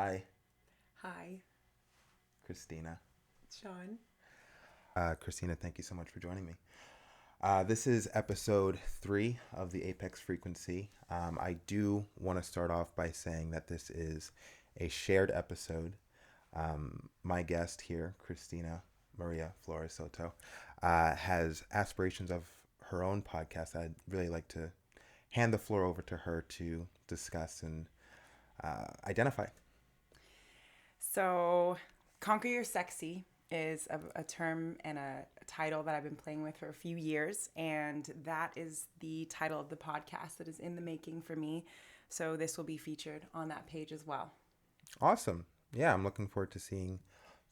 Hi, Hi, Christina. Shaun. Christina, thank you so much for joining me. This is episode 3 of the Apex Frequency. I do want to start off by saying that this is a shared episode. My guest here, Cristina Maria Flores Soto, has aspirations of her own podcast. I'd really like to hand the floor over to her to discuss and identify. So, Conquer Your Sexy is a term and a title that I've been playing with for a few years, and that is the title of the podcast that is in the making for me. So, this will be featured on that page as well. Awesome. Yeah, I'm looking forward to seeing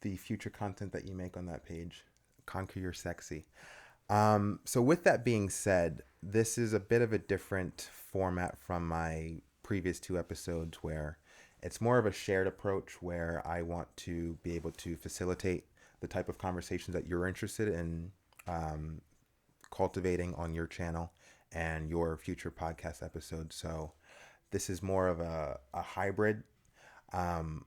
the future content that you make on that page. Conquer Your Sexy. So, with that being said, this is a bit of a different format from my previous 2 episodes where it's more of a shared approach where I want to be able to facilitate the type of conversations that you're interested in cultivating on your channel and your future podcast episodes. So, this is more of a hybrid. Um,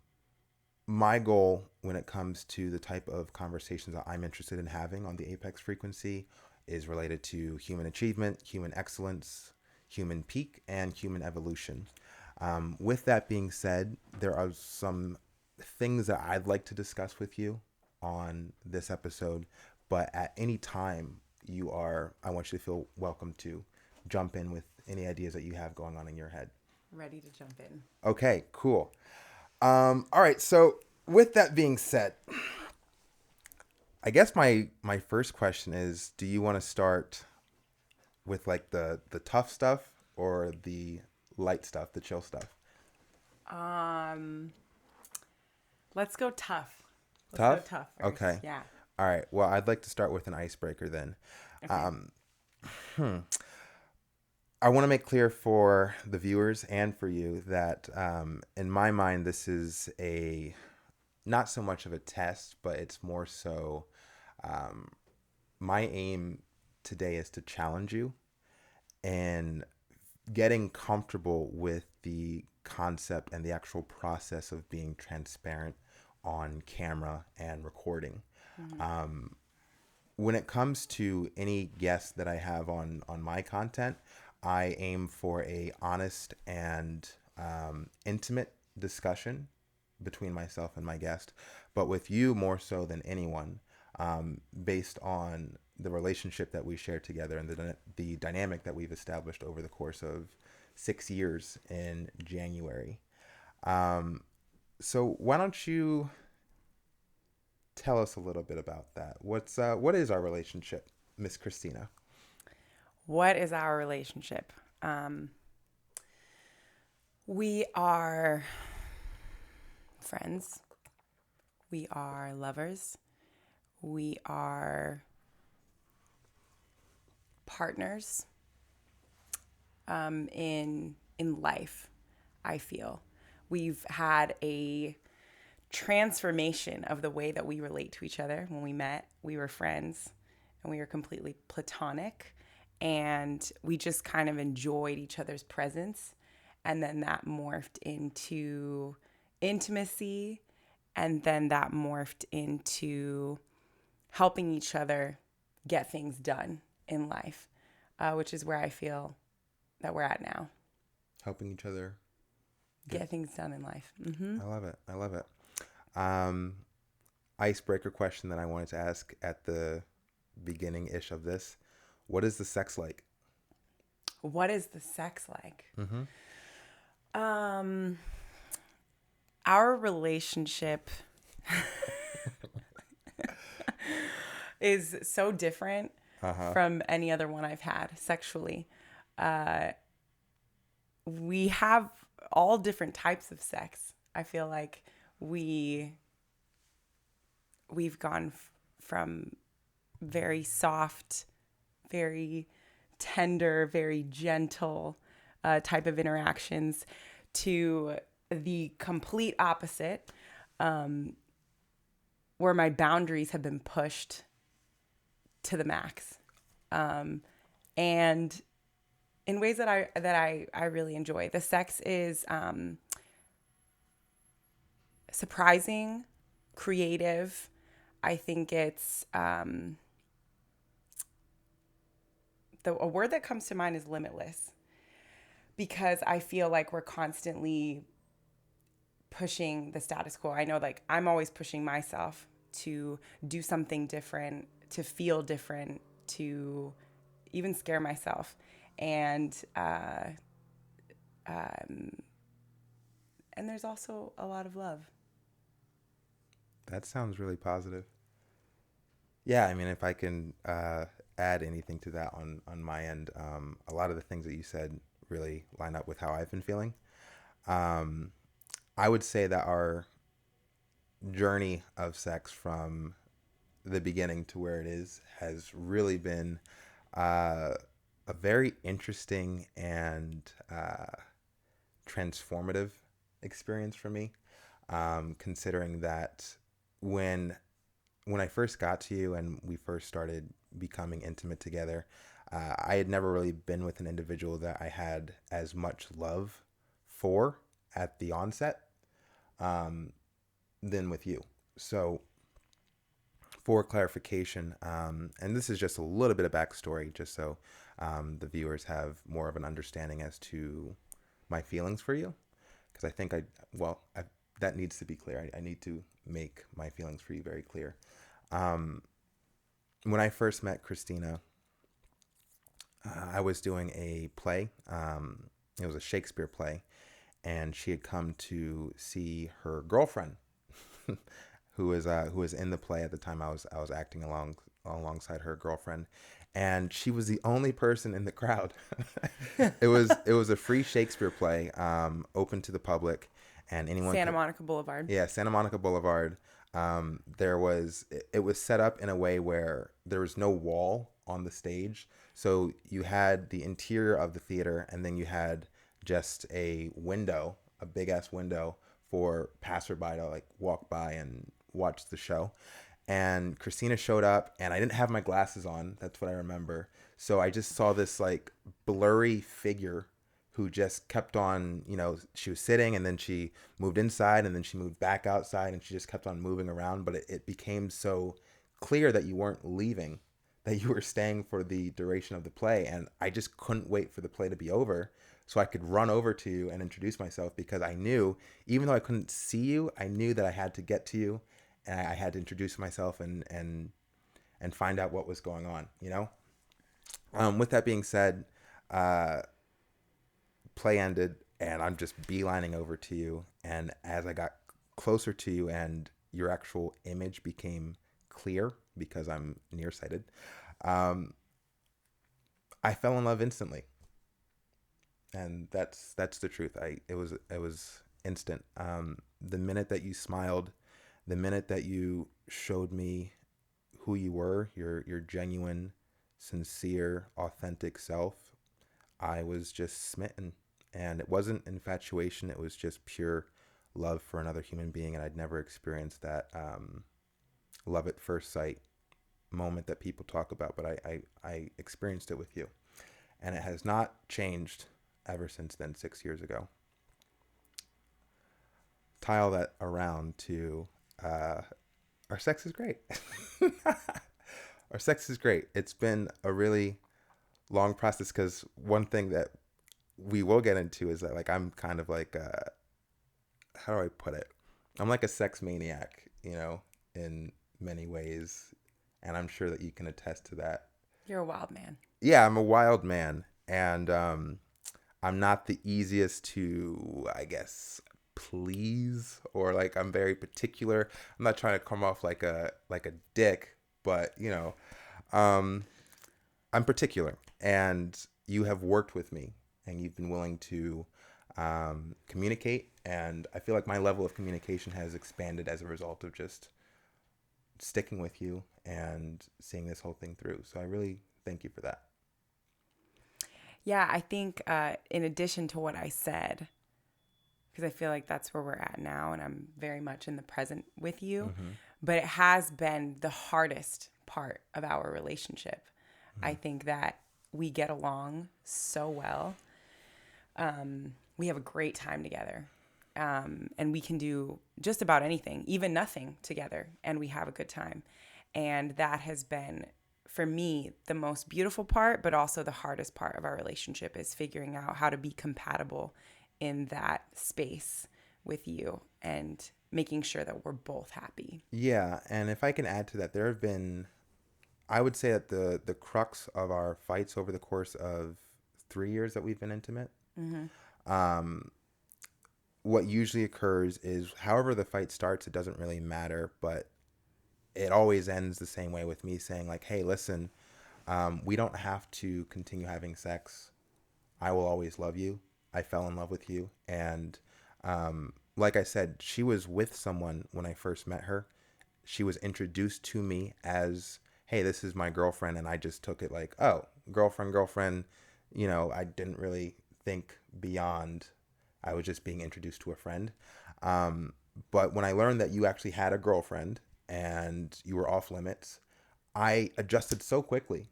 my goal when it comes to the type of conversations that I'm interested in having on the Apex Frequency is related to human achievement, human excellence, human peak, and human evolution. With that being said, there are some things that I'd like to discuss with you on this episode, but at any time I want you to feel welcome to jump in with any ideas that you have going on in your head. Ready to jump in. Okay, cool. All right. So with that being said, I guess my first question is: do you want to start with like the tough stuff or the light stuff, the chill stuff? Um, let's go tough. Let's go Tough. tough first. Okay. Yeah. All right. Well, I'd like to start with an icebreaker then. Okay. Um, hmm. I want to make clear for the viewers and for you that in my mind, this is a not so much of a test, but it's more so um, my aim today is to challenge you and getting comfortable with the concept and the actual process of being transparent on camera and recording. Mm-hmm. Um, when it comes to any guest that I have on my content, I aim for a honest and intimate discussion between myself and my guest, but with you more so than anyone, based on the relationship that we share together and the dynamic that we've established over the course of 6 years in January. Um, so why don't you tell us a little bit about that? What is our relationship, Miss Christina? What is our relationship? Um, we are friends. We are lovers. We are partners in life. I feel we've had a transformation of the way that we relate to each other. When we met, we were friends, and we were completely platonic, and we just kind of enjoyed each other's presence, and then that morphed into intimacy, and then that morphed into helping each other get things done in life, which is where I feel that we're at now. Helping each other. Get things done in life. Mm-hmm. I love it. I love it. Um, Icebreaker question that I wanted to ask at the beginning ish of this: what is the sex like? What is the sex like? Mm-hmm. Um, our relationship is so different Uh huh. from any other one I've had sexually. Uh, we have all different types of sex. I feel like we we've gone from very soft, very tender, very gentle type of interactions to the complete opposite, um, where my boundaries have been pushed to the max, and in ways that I really enjoy. The sex is surprising, creative. I think it's a word that comes to mind is limitless, because I feel like we're constantly pushing the status quo. I know, like, I'm always pushing myself to do something different, to feel different, to even scare myself. And and there's also a lot of love. That sounds really positive. Yeah, I mean, if I can add anything to that on my end, a lot of the things that you said really line up with how I've been feeling. Um, I would say that our journey of sex from the beginning to where it is has really been uh, a very interesting and transformative experience for me. Considering that when when I first got to you and we first started becoming intimate together, I had never really been with an individual that I had as much love for at the onset um, than with you. So, for clarification, and this is just a little bit of backstory, just so the viewers have more of an understanding as to my feelings for you, because I think that needs to be clear. I need to make my feelings for you very clear. Um, when I first met Christina, I was doing a play. It was a Shakespeare play, and she had come to see her girlfriend, who was in the play at the time. I was acting alongside her girlfriend, and she was the only person in the crowd. It was a free Shakespeare play, open to the public, and anyone Santa could. Monica Boulevard. Yeah, Santa Monica Boulevard. It was set up in a way where there was no wall on the stage, so you had the interior of the theater, and then you had just a window, a big ass window for passerby to like walk by and watch the show. And Christina showed up, and I didn't have my glasses on. That's what I remember. So I just saw this like blurry figure who just kept on, she was sitting, and then she moved inside, and then she moved back outside, and she just kept on moving around. But it became so clear that you weren't leaving, that you were staying for the duration of the play. And I just couldn't wait for the play to be over so I could run over to you and introduce myself, because I knew, even though I couldn't see you, I knew that I had to get to you, and I had to introduce myself and find out what was going on. With that being said, uh, play ended, and I'm just beelining over to you. And as I got closer to you and your actual image became clear, because I'm nearsighted, um, I fell in love instantly, and that's the truth. It was instant. The minute that you smiled, the minute that you showed me who you were, your genuine, sincere, authentic self, I was just smitten. And it wasn't infatuation, it was just pure love for another human being. And I'd never experienced that love at first sight moment that people talk about, but I experienced it with you. And it has not changed ever since then, 6 years ago. Tie all that around to uh, our sex is great. Our sex is great. It's been a really long process, because one thing that we will get into is that, like, I'm kind of like how do I put it? I'm like a sex maniac, in many ways, and I'm sure that you can attest to that. You're a wild man. Yeah, I'm a wild man, and I'm not the easiest to, I guess, please, or like I'm very particular. I'm not trying to come off like a dick, but um, I'm particular, and you have worked with me, and you've been willing to communicate, and I feel like my level of communication has expanded as a result of just sticking with you and seeing this whole thing through. So I really thank you for that. Yeah, I think in addition to what I said, because I feel like that's where we're at now, and I'm very much in the present with you, Mm-hmm. but it has been the hardest part of our relationship. Mm-hmm. I think that we get along so well. We have a great time together. And we can do just about anything, even nothing together, and we have a good time. And that has been, for me, the most beautiful part, but also the hardest part of our relationship is figuring out how to be compatible in that space with you and making sure that we're both happy. Yeah, and if I can add to that, there have been, I would say that the crux of our fights over the course of 3 years that we've been intimate, um, what usually occurs is however the fight starts, it doesn't really matter, but it always ends the same way with me saying like, hey, listen, we don't have to continue having sex. I will always love you. I fell in love with you. And like I said, she was with someone when I first met her. She was introduced to me as, hey, this is my girlfriend. And I just took it like, oh, girlfriend. You know, I didn't really think beyond. I was just being introduced to a friend. But when I learned that you actually had a girlfriend and you were off limits, I adjusted so quickly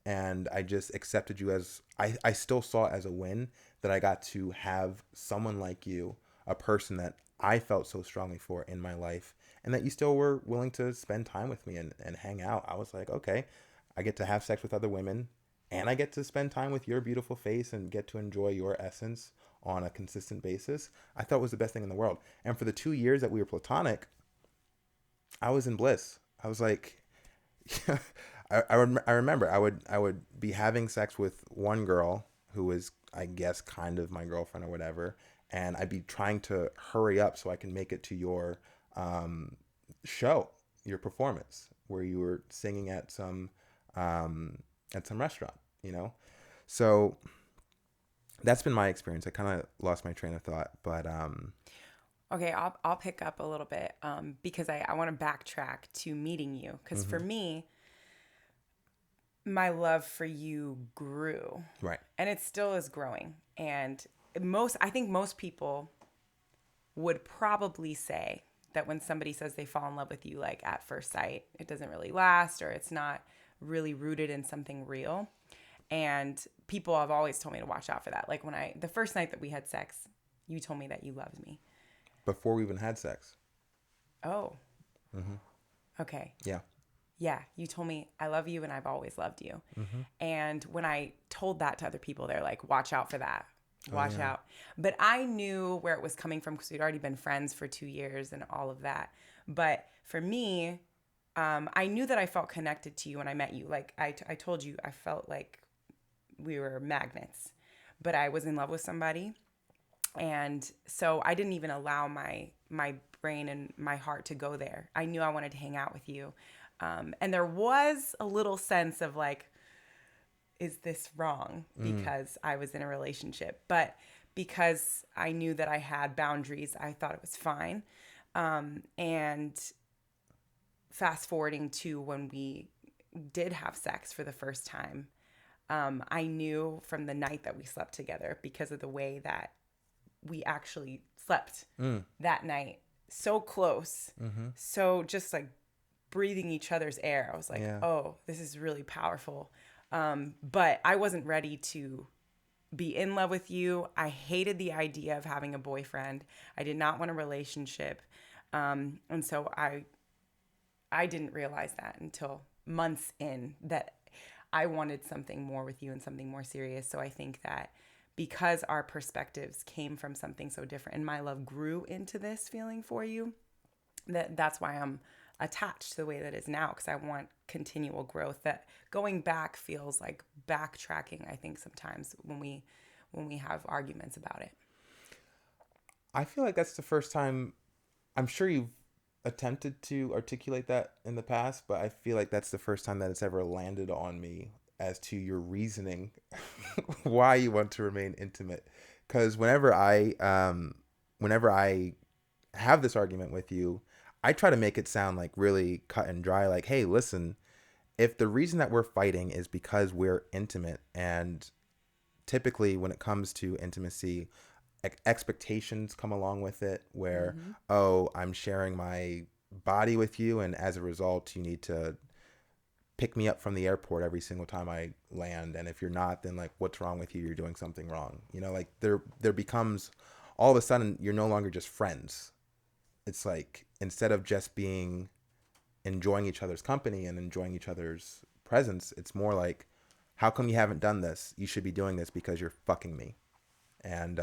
and I just accepted you as, I still saw it as a win that I got to have someone like you, a person that I felt so strongly for in my life, and that you still were willing to spend time with me and hang out. I was like, okay, I get to have sex with other women and I get to spend time with your beautiful face and get to enjoy your essence on a consistent basis. I thought it was the best thing in the world. And for the 2 years that we were platonic, I was in bliss. I was like, I remember I would be having sex with one girl who was, I guess, kind of my girlfriend or whatever, and I'd be trying to hurry up so I can make it to your show, your performance, where you were singing at some restaurant, you know. So that's been my experience. I kind of lost my train of thought, but Okay, I'll pick up a little bit because I want to backtrack to meeting you. Because for me, my love for you grew. right. And it still is growing. And I think most people would probably say that when somebody says they fall in love with you, like at first sight, it doesn't really last or it's not really rooted in something real. And people have always told me to watch out for that. Like the first night that we had sex, you told me that you loved me. Before we even had sex. Oh. Okay. Yeah. Yeah, you told me I love you and I've always loved you. And when I told that to other people, they're like, watch out for that. Watch out. But I knew where it was coming from because we'd already been friends for 2 years and all of that. But for me, I knew that I felt connected to you when I met you. Like I told you, I felt like we were magnets. But I was in love with somebody. And so I didn't even allow my brain and my heart to go there. I knew I wanted to hang out with you. And there was a little sense of like, is this wrong? Because I was in a relationship. But because I knew that I had boundaries, I thought it was fine. And fast forwarding to when we did have sex for the first time, I knew from the night that we slept together, because of the way that we actually slept that night, so close, so just like breathing each other's air. I was like, oh, this is really powerful. But I wasn't ready to be in love with you. I hated the idea of having a boyfriend. I did not want a relationship. And so I didn't realize that until months in, that I wanted something more with you and something more serious. So I think that because our perspectives came from something so different and my love grew into this feeling for you, that's why I'm attached to the way that it is now, because I want continual growth. That going back feels like backtracking, I think, sometimes when we have arguments about it. I feel like that's the first time. I'm sure you've attempted to articulate that in the past, but I feel like that's the first time that it's ever landed on me as to your reasoning why you want to remain intimate. Because whenever I have this argument with you, I try to make it sound like really cut and dry. Like, hey, listen, if the reason that we're fighting is because we're intimate, and typically when it comes to intimacy, expectations come along with it where, oh, I'm sharing my body with you, and as a result, you need to pick me up from the airport every single time I land. And if you're not, then like, what's wrong with you? You're doing something wrong. You know, like there becomes all of a sudden you're no longer just friends. It's like, instead of just being enjoying each other's company and enjoying each other's presence, it's more like, how come you haven't done this? You should be doing this because you're fucking me. And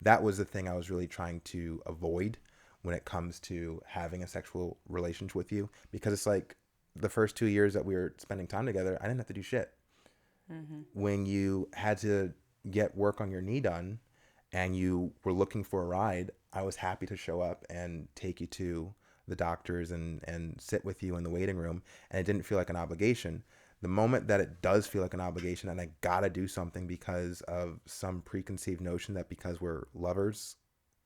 that was the thing I was really trying to avoid when it comes to having a sexual relationship with you, because it's like, the first 2 years that we were spending time together, I didn't have to do shit. Mm-hmm. When you had to get work on your knee done and you were looking for a ride, I was happy to show up and take you to the doctors and sit with you in the waiting room. And it didn't feel like an obligation. The moment that it does feel like an obligation and I gotta do something because of some preconceived notion that because we're lovers,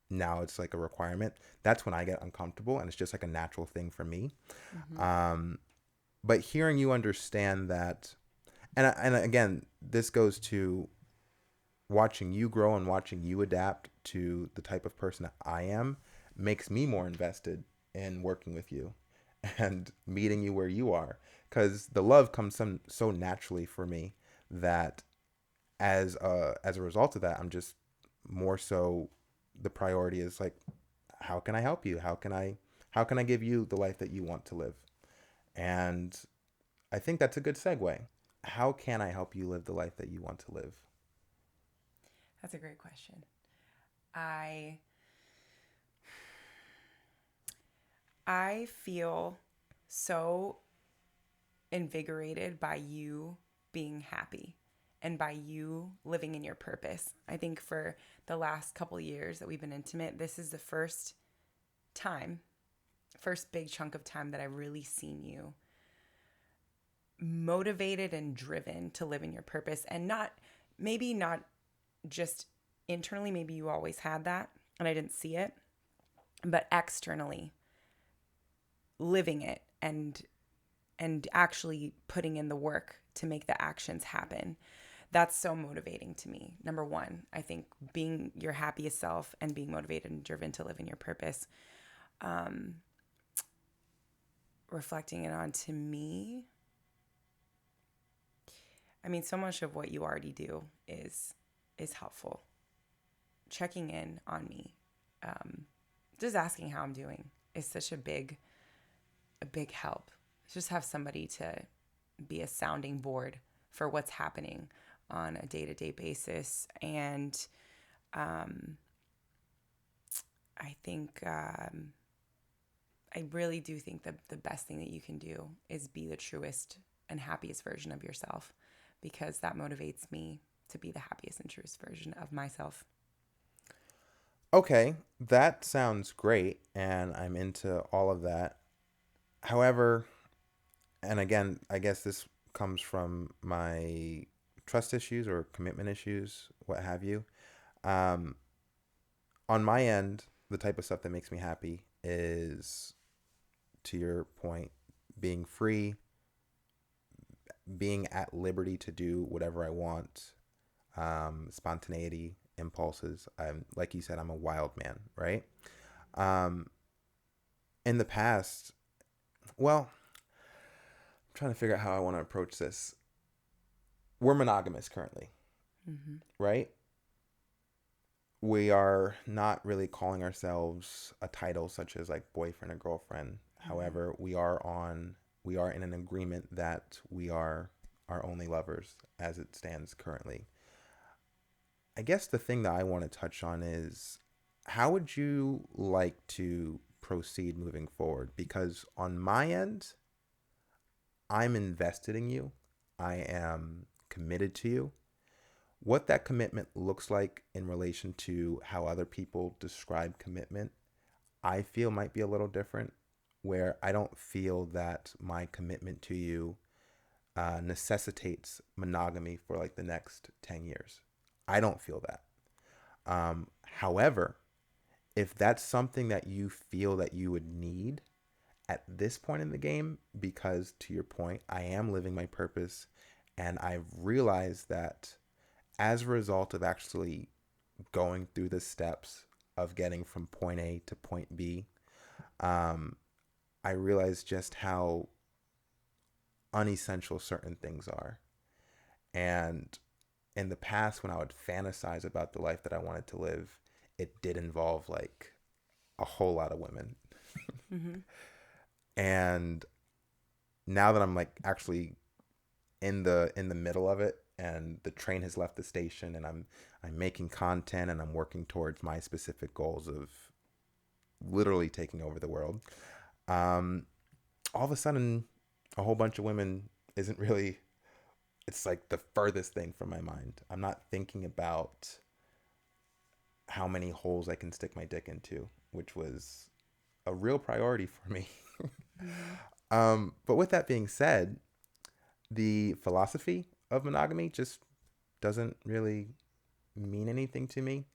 now it's like a requirement, that's when I get uncomfortable, and it's just like a natural thing for me. Mm-hmm. But hearing you understand that, and again, this goes to watching you grow and watching you adapt to the type of person that I am, makes me more invested in working with you and meeting you where you are, because the love comes so naturally for me that as a result of that, I'm just more so, the priority is like, how can I help you? How can I give you the life that you want to live? And I think that's a good segue. How can I help you live the life that you want to live? That's a great question. I I feel so invigorated by you being happy and by you living in your purpose. I think for the last couple of years that we've been intimate, this is the first big chunk of time that I've really seen you motivated and driven to live in your purpose, and not just internally, maybe you always had that and I didn't see it, but externally living it and actually putting in the work to make the actions happen. That's so motivating to me. Number one, I think being your happiest self and being motivated and driven to live in your purpose. Reflecting it onto me, I mean, so much of what you already do is helpful. Checking in on me, just asking how I'm doing is such a big help. Just have somebody to be a sounding board for what's happening on a day-to-day basis. And I think I really do think that the best thing that you can do is be the truest and happiest version of yourself, because that motivates me to be the happiest and truest version of myself. Okay, that sounds great, and I'm into all of that. However, and again, I guess this comes from my trust issues or commitment issues, what have you. Um, on my end, the type of stuff that makes me happy is, to your point, being free, being at liberty to do whatever I want, spontaneity, impulses. I'm, like you said, I'm a wild man, right? Um, in the past, well, I'm trying to figure out how I want to approach this. We're monogamous currently, Mm-hmm. right? We are not really calling ourselves a title such as like boyfriend or girlfriend. Mm-hmm. However, we are in an agreement that we are our only lovers as it stands currently. I guess the thing that I want to touch on is, how would you like to proceed moving forward? Because on my end, I'm invested in you. I am committed to you. What that commitment looks like in relation to how other people describe commitment, I feel might be a little different, where I don't feel that my commitment to you necessitates monogamy for like the next 10 years. I don't feel that. However, if that's something that you feel that you would need at this point in the game, because to your point, I am living my purpose, and I've realized that as a result of actually going through the steps of getting from point A to point B, um, I realized just how unessential certain things are. And in the past, when I would fantasize about the life that I wanted to live, it did involve like a whole lot of women. Mm-hmm. And now that I'm like actually in the middle of it, and the train has left the station, and I'm making content, and I'm working towards my specific goals of literally taking over the world. Um, all of a sudden, a whole bunch of women isn't really. It's like the furthest thing from my mind. I'm not thinking about how many holes I can stick my dick into, which was a real priority for me. Mm-hmm. But with that being said, the philosophy of monogamy just doesn't really mean anything to me.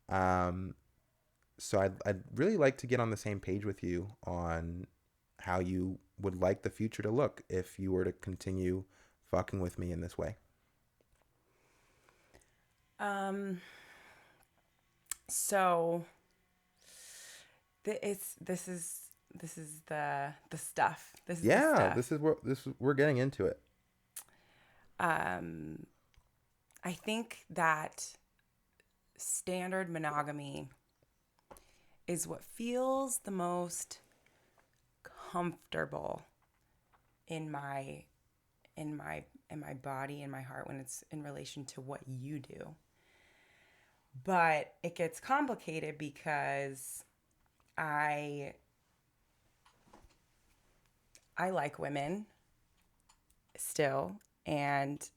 Um, so I'd really like to get on the same page with you on how you would like the future to look if you were to continue fucking with me in this way. Um, so this is the stuff. This is the Yeah, stuff. we're getting into it. Um, I think that standard monogamy is what feels the most comfortable in my body, in my heart, when it's in relation to what you do. But it gets complicated because I I like women still, and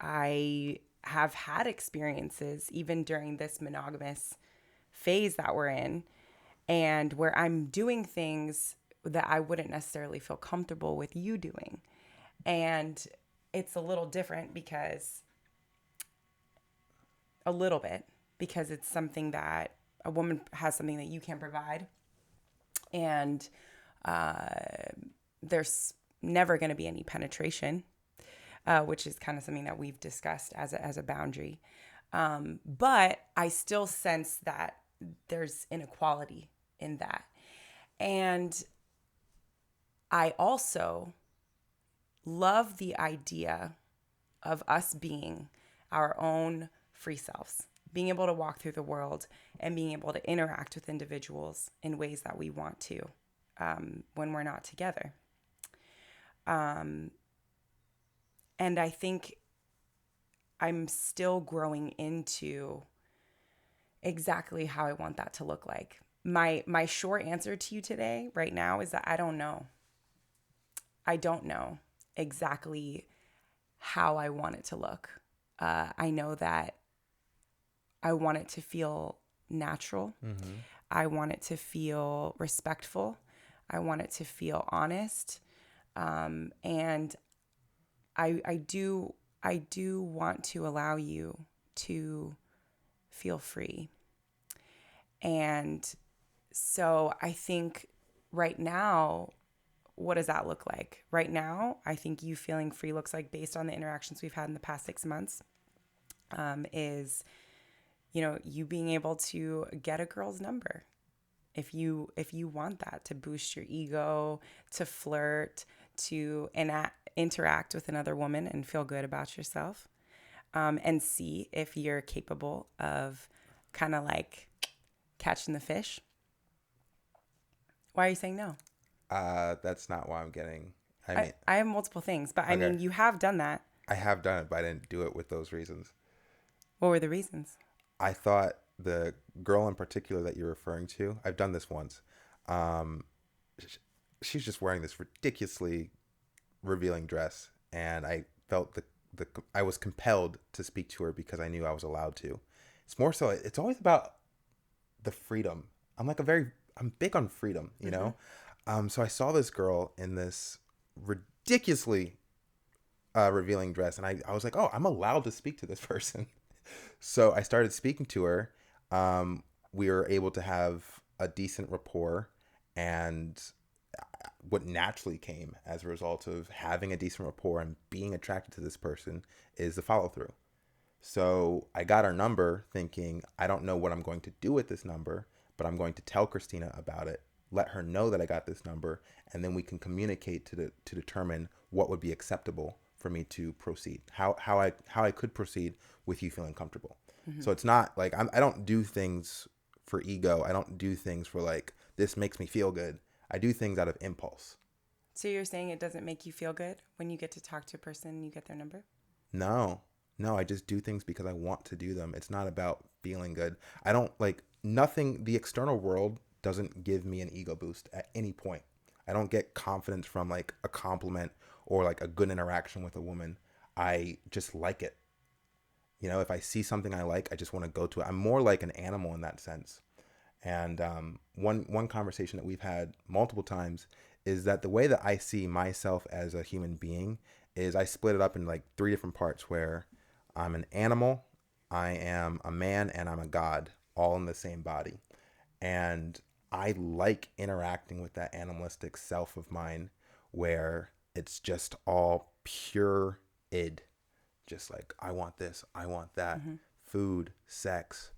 I have had experiences even during this monogamous phase that we're in, and where I'm doing things that I wouldn't necessarily feel comfortable with you doing. And it's a little bit, because it's something that a woman has something that you can provide. And uh, there's never going to be any penetration, which is kind of something that we've discussed as a boundary. But I still sense that there's inequality in that. And I also love the idea of us being our own free selves, being able to walk through the world and being able to interact with individuals in ways that we want to, when we're not together. Um, and I think I'm still growing into exactly how I want that to look like. My short answer to you today, right now, is that I don't know. I don't know exactly how I want it to look. I know that I want it to feel natural. Mm-hmm. I want it to feel respectful. I want it to feel honest. And I do want to allow you to feel free. And so I think right now, what does that look like? Right now, I think you feeling free looks like, based on the interactions we've had in the past 6 months, is, you being able to get a girl's number. If you want that, to boost your ego, to flirt, to interact with another woman and feel good about yourself, and see if you're capable of kind of like catching the fish. Why are you saying no? That's not why I'm getting. I I, mean, I have multiple things, but I okay, mean, you have done that. I have done it, but I didn't do it with those reasons. What were the reasons? I thought the girl in particular that you're referring to, I've done this once. Um, she's just wearing this ridiculously revealing dress, and I felt the I was compelled to speak to her because I knew I was allowed to. It's more so. It's always about the freedom. I'm big on freedom, you Mm-hmm. know. So I saw this girl in this ridiculously revealing dress, and I was like, oh, I'm allowed to speak to this person. So I started speaking to her. We were able to have a decent rapport, and what naturally came as a result of having a decent rapport and being attracted to this person is the follow through. So I got her number thinking, I don't know what I'm going to do with this number, but I'm going to tell Christina about it, let her know that I got this number, and then we can communicate to determine what would be acceptable for me to proceed, how I could proceed with you feeling comfortable. Mm-hmm. So it's not like I don't do things for ego. I don't do things for like, this makes me feel good. I do things out of impulse. So you're saying it doesn't make you feel good when you get to talk to a person and you get their number? No, no, I just do things because I want to do them. It's not about feeling good. I don't like nothing. The external world doesn't give me an ego boost at any point. I don't get confidence from like a compliment or like a good interaction with a woman. I just like it. You know, if I see something I like, I just want to go to it. I'm more like an animal in that sense. And one conversation that we've had multiple times is that the way that I see myself as a human being is I split it up in like three different parts where I'm an animal, I am a man, and I'm a god, all in the same body. And I like interacting with that animalistic self of mine where it's just all pure id. Just like, I want this, I want that. Mm-hmm. Food, sex,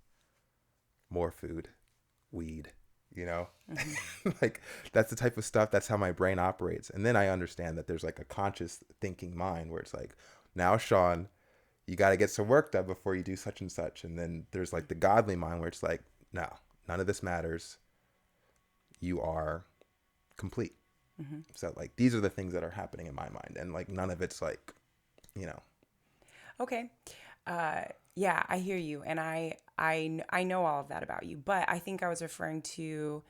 more food, weed, you know? Mm-hmm. Like, that's the type of stuff, that's how my brain operates. And then I understand that there's like a conscious thinking mind where it's like, now, Shaun, you got to get some work done before you do such and such. And then there's like the godly mind where it's like, no, none of this matters. You are complete. Mm-hmm. So, like, these are the things that are happening in my mind. And like, none of it's like, you know. Okay. Yeah, I hear you. And I know all of that about you, but I think I was referring to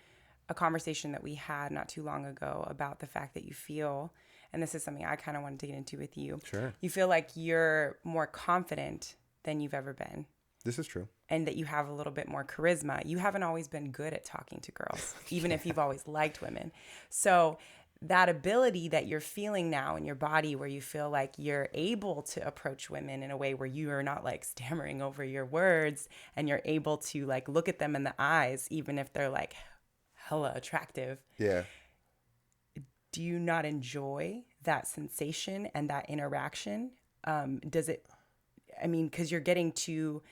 a conversation that we had not too long ago about the fact that you feel, and this is something I kind of wanted to get into with you. Sure. You feel like you're more confident than you've ever been. This is true. And that you have a little bit more charisma. You haven't always been good at talking to girls, even if you've always liked women. So that ability that you're feeling now in your body where you feel like you're able to approach women in a way where you are not like stammering over your words and you're able to like look at them in the eyes, even if they're like hella attractive. Yeah. Do you not enjoy that sensation and that interaction? Does it, I mean, because you're getting to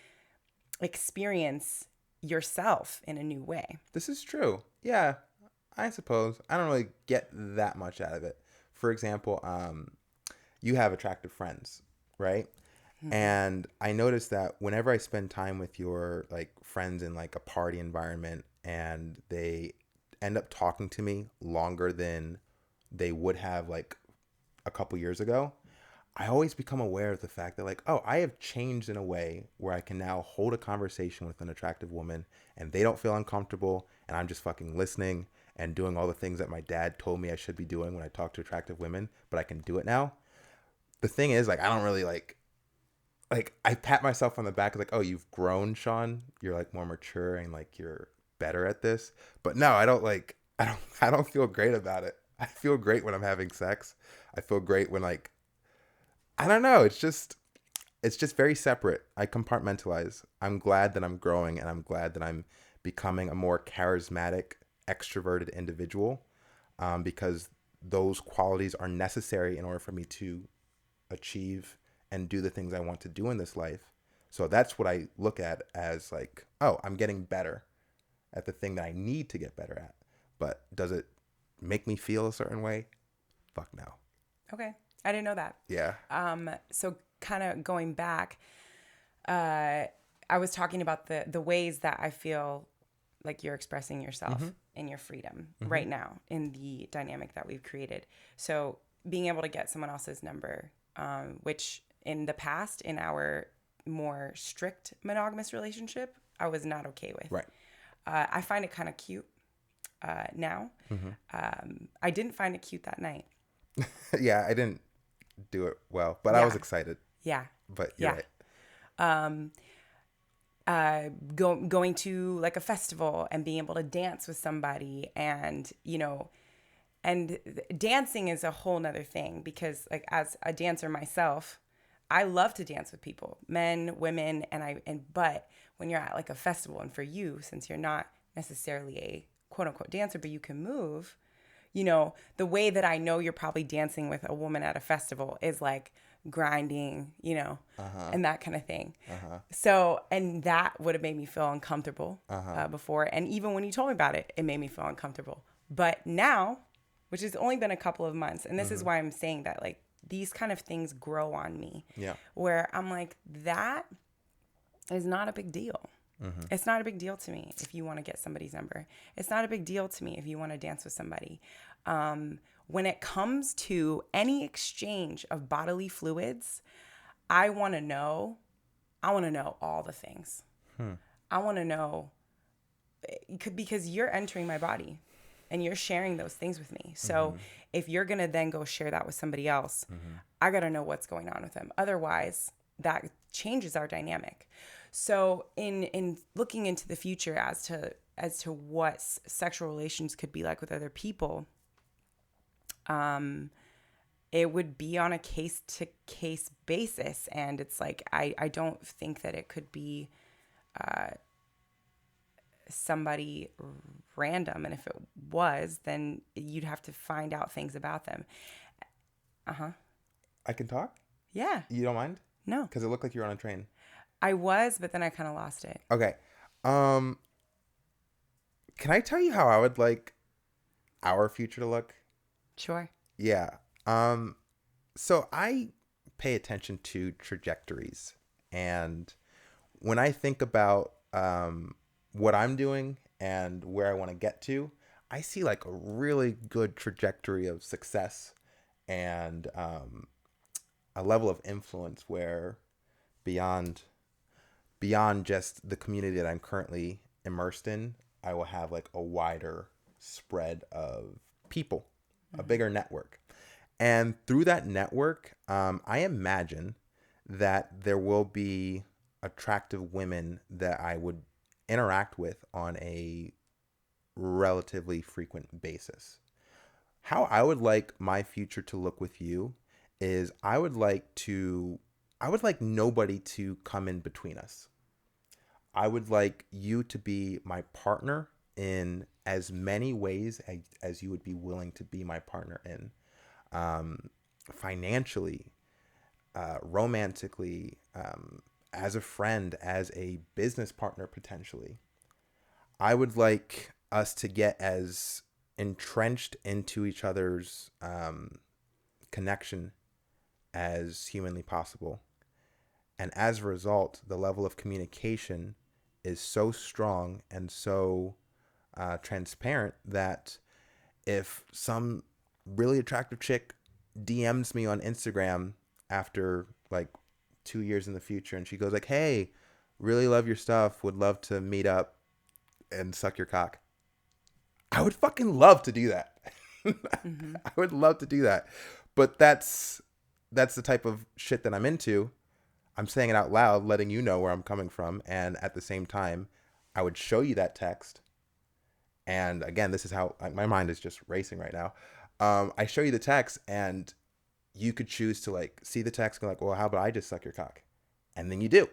experience yourself in a new way. This is true. Yeah, I suppose. I don't really get that much out of it. For example, you have attractive friends, right? Mm-hmm. And I noticed that whenever I spend time with your like friends in like a party environment and they end up talking to me longer than they would have like a couple years ago, I always become aware of the fact that like, oh, I have changed in a way where I can now hold a conversation with an attractive woman and they don't feel uncomfortable and I'm just fucking listening and doing all the things that my dad told me I should be doing when I talk to attractive women, but I can do it now. The thing is, like, I don't really like I pat myself on the back like, oh, you've grown, Shaun. You're like more mature and like you're better at this. But no, I don't feel great about it. I feel great when I'm having sex. I feel great when like, I don't know. It's just very separate. I compartmentalize. I'm glad that I'm growing and I'm glad that I'm becoming a more charismatic, extroverted individual because those qualities are necessary in order for me to achieve and do the things I want to do in this life. So that's what I look at as like, oh, I'm getting better at the thing that I need to get better at. But does it make me feel a certain way? Fuck no. Okay. I didn't know that. Yeah. So kind of going back, I was talking about the ways that I feel like you're expressing yourself mm-hmm. and your freedom mm-hmm. right now in the dynamic that we've created. So being able to get someone else's number, which in the past, in our more strict monogamous relationship, I was not okay with. Right. I find it kind of cute now. Mm-hmm. I didn't find it cute that night. Yeah, I didn't do it well, but Yeah. I was excited. Yeah. But you're right. Going to like a festival and being able to dance with somebody and, you know, and dancing is a whole nother thing because like as a dancer myself, I love to dance with people, men, women, but when you're at like a festival and for you, since you're not necessarily a quote unquote dancer, but you can move, you know, the way that I know you're probably dancing with a woman at a festival is like grinding, you know, and that kind of thing. So, and that would have made me feel uncomfortable before. And even when you told me about it, it made me feel uncomfortable. But now, which has only been a couple of months, and this is why I'm saying that like these kind of things grow on me. Yeah. Where I'm like, that is not a big deal. It's not a big deal to me if you want to get somebody's number. It's not a big deal to me if you want to dance with somebody. When it comes to any exchange of bodily fluids, I want to know all the things. I want to know because you're entering my body and you're sharing those things with me. So if you're going to then go share that with somebody else, I got to know what's going on with them. Otherwise, that changes our dynamic. So in looking into the future as to what sexual relations could be like with other people, it would be on a case to case basis. And it's like, I don't think that it could be, somebody random. And if it was, then you'd have to find out things about them. I can talk? Yeah. You don't mind? No. Because it looked like you were on a train. I was, but then I kind of lost it. Okay. Can I tell you how I would like our future to look? Sure. Yeah. So I pay attention to trajectories. And when I think about what I'm doing and where I want to get to, I see like a really good trajectory of success and a level of influence where beyond just the community that I'm currently immersed in, I will have like a wider spread of people, a bigger network. And through that network, I imagine that there will be attractive women that I would interact with on a relatively frequent basis. How I would like my future to look with you is I would like nobody to come in between us. I would like you to be my partner in as many ways as you would be willing to be my partner in. Financially, romantically, as a friend, as a business partner, potentially. I would like us to get as entrenched into each other's connection as humanly possible. And as a result, the level of communication is so strong and so transparent that if some really attractive chick DMs me on Instagram after like 2 years in the future and she goes like, hey, really love your stuff, would love to meet up and suck your cock, I would fucking love to do that. I would love to do that. But that's the type of shit that I'm into. I'm saying it out loud, letting you know where I'm coming from. And at the same time, I would show you that text. And again, this is how my mind is just racing right now. I show you the text and you could choose to like see the text and go like, well, how about I just suck your cock? And then you do.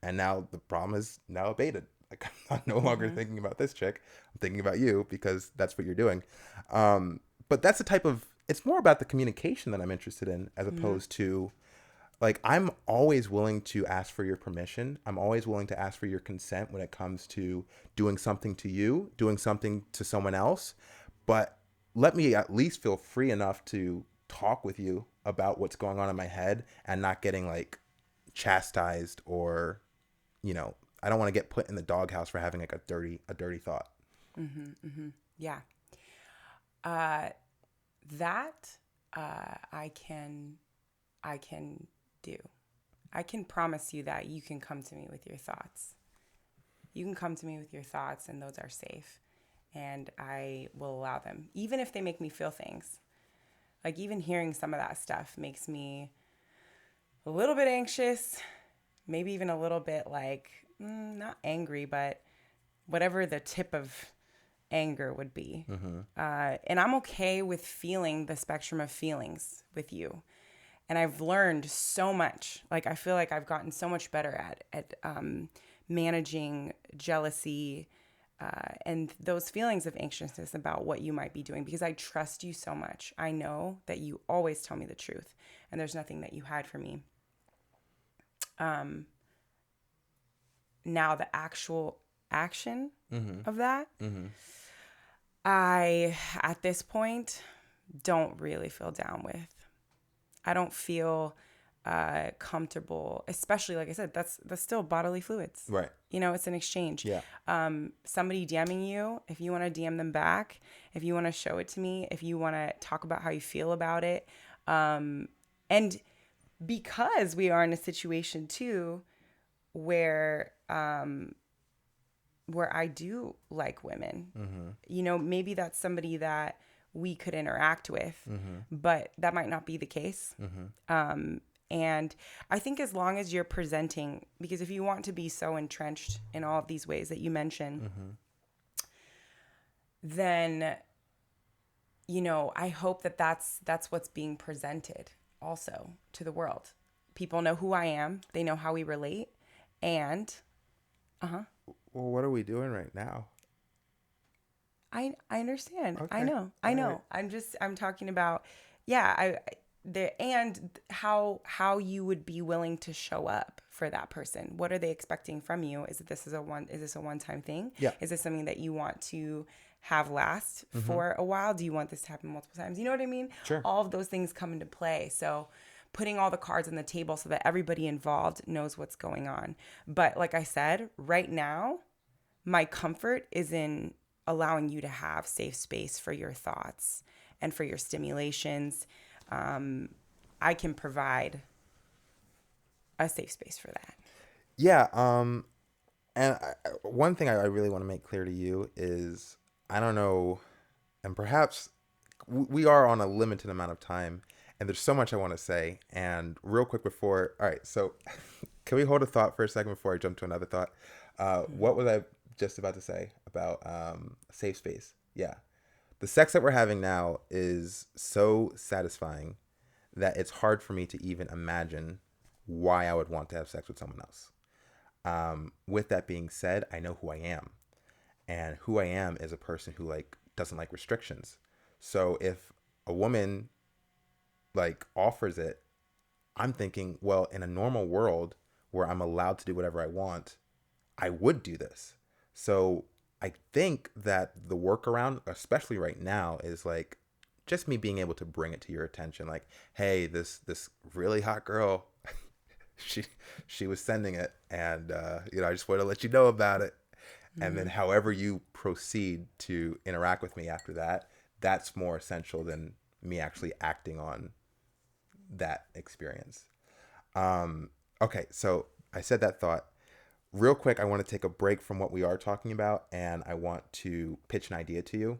And now the problem is now abated. Like I'm no longer thinking about this chick. I'm thinking about you because that's what you're doing. But that's the type of, it's more about the communication that I'm interested in as opposed to like, I'm always willing to ask for your permission. I'm always willing to ask for your consent when it comes to doing something to you, doing something to someone else. But let me at least feel free enough to talk with you about what's going on in my head and not getting like chastised or, you know, I don't want to get put in the doghouse for having like a dirty thought. Yeah. That I can do. I can promise you that you can come to me with your thoughts. You can come to me with your thoughts and those are safe. And I will allow them. Even if they make me feel things. Like even hearing some of that stuff makes me a little bit anxious. Maybe even a little bit like, not angry, but whatever the tip of anger would be. And I'm okay with feeling the spectrum of feelings with you. And I've learned so much. Like, I feel like I've gotten so much better at managing jealousy and those feelings of anxiousness about what you might be doing because I trust you so much. I know that you always tell me the truth and there's nothing that you hide from me. Now the actual action of that, I, at this point, don't really feel down with. I don't feel comfortable, especially like I said, that's still bodily fluids. Right. You know, it's an exchange. Yeah. Somebody DMing you, if you want to DM them back, if you want to show it to me, if you want to talk about how you feel about it. And because we are in a situation too where I do like women, you know, maybe that's somebody that we could interact with, but that might not be the case. And I think as long as you're presenting, because if you want to be so entrenched in all of these ways that you mentioned, then, you know, I hope that that's what's being presented also to the world. People know who I am. They know how we relate. And, Well, what are we doing right now? I understand. Okay. I know. All Right. I'm talking about, yeah, and how you would be willing to show up for that person. What are they expecting from you? Is this a one-time thing? Yeah. Is this something that you want to have last for a while? Do you want this to happen multiple times? You know what I mean? Sure. All of those things come into play. So putting all the cards on the table so that everybody involved knows what's going on. But like I said, right now, my comfort is in allowing you to have safe space for your thoughts and for your stimulations. I can provide a safe space for that. Yeah. And one thing I really want to make clear to you is I don't know, and perhaps we are on a limited amount of time, and there's so much I want to say. And real quick before, all right, so can we hold a thought for a second before I jump to another thought? What was I just about to say about safe space? Yeah. The sex that we're having now is so satisfying that it's hard for me to even imagine why I would want to have sex with someone else. With that being said, I know who I am. And who I am is a person who like doesn't like restrictions. So if a woman like offers it, I'm thinking, well, in a normal world where I'm allowed to do whatever I want, I would do this. So I think that the workaround, especially right now, is like just me being able to bring it to your attention. Like, hey, this really hot girl, she was sending it, and I just want to let you know about it. And then however you proceed to interact with me after that, that's more essential than me actually acting on that experience. Okay, so I said that thought. Real quick, I want to take a break from what we are talking about, and I want to pitch an idea to you,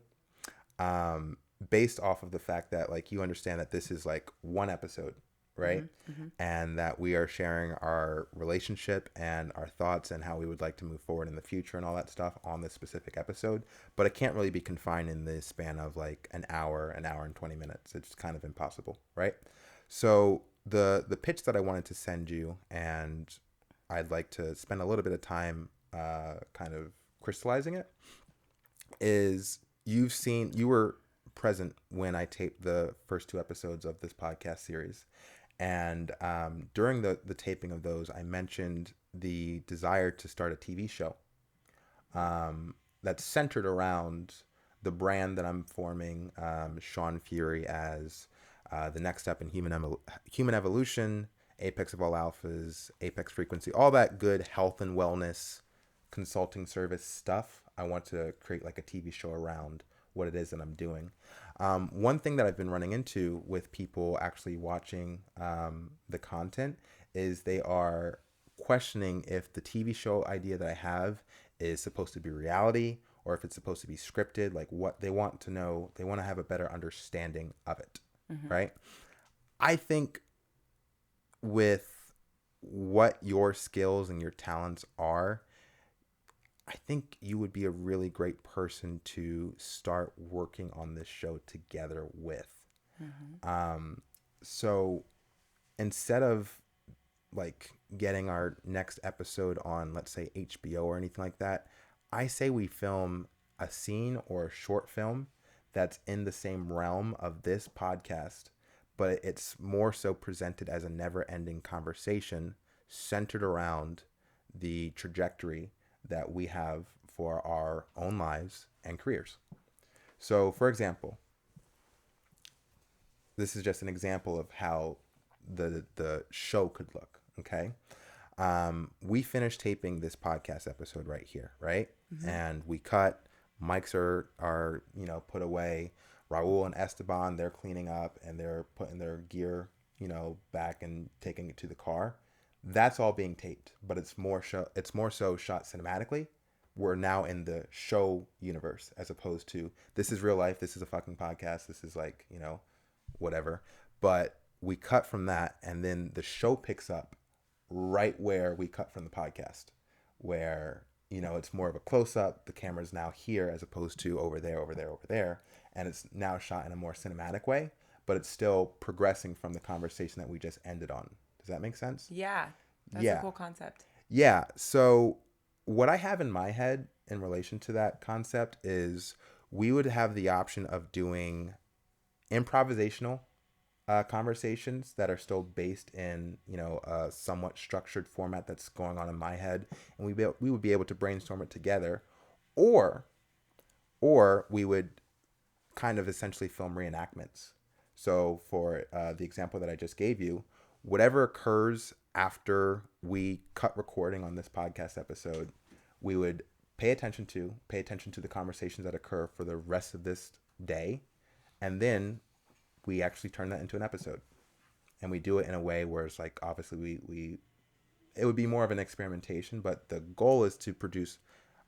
based off of the fact that like you understand that this is like one episode, right? And that we are sharing our relationship and our thoughts and how we would like to move forward in the future and all that stuff on this specific episode. But it can't really be confined in the span of like an hour and 20 minutes. It's kind of impossible, right? So the pitch that I wanted to send you, and I'd like to spend a little bit of time kind of crystallizing it, is you were present when I taped the first 2 episodes of this podcast series. And during the taping of those, I mentioned the desire to start a TV show that's centered around the brand that I'm forming, Shaun Fury, as the next step in human evolution, apex of all alphas, apex frequency, all that good health and wellness consulting service stuff. I want to create like a TV show around what it is that I'm doing. One thing that I've been running into with people actually watching the content is they are questioning if the TV show idea that I have is supposed to be reality or if it's supposed to be scripted. Like what they want to know, they want to have a better understanding of it, right? I think with what your skills and your talents are, I think you would be a really great person to start working on this show together with. So instead of like getting our next episode on, let's say, HBO or anything like that, I say we film a scene or a short film that's in the same realm of this podcast, but it's more so presented as a never-ending conversation centered around the trajectory that we have for our own lives and careers. So, for example, this is just an example of how the show could look. Okay. We finished taping this podcast episode right here, right? And we cut. Mics are put away. Raul and Esteban, they're cleaning up and they're putting their gear back and taking it to the car. That's all being taped, but it's more so shot cinematically. We're now in the show universe as opposed to this is real life. This is a fucking podcast. This is like whatever. But we cut from that, and then the show picks up right where we cut from the podcast, where it's more of a close up. The camera's now here as opposed to over there, over there, over there, and it's now shot in a more cinematic way, but it's still progressing from the conversation that we just ended on. Does that make sense? Yeah, that's a cool concept. Yeah. So what I have in my head in relation to that concept is we would have the option of doing improvisational conversations that are still based in a somewhat structured format that's going on in my head, and we would be able to brainstorm it together, or we would kind of essentially film reenactments. So for the example that I just gave you, whatever occurs after we cut recording on this podcast episode, we would pay attention to the conversations that occur for the rest of this day, and then we actually turn that into an episode, and we do it in a way where it's like, obviously it would be more of an experimentation, but the goal is to produce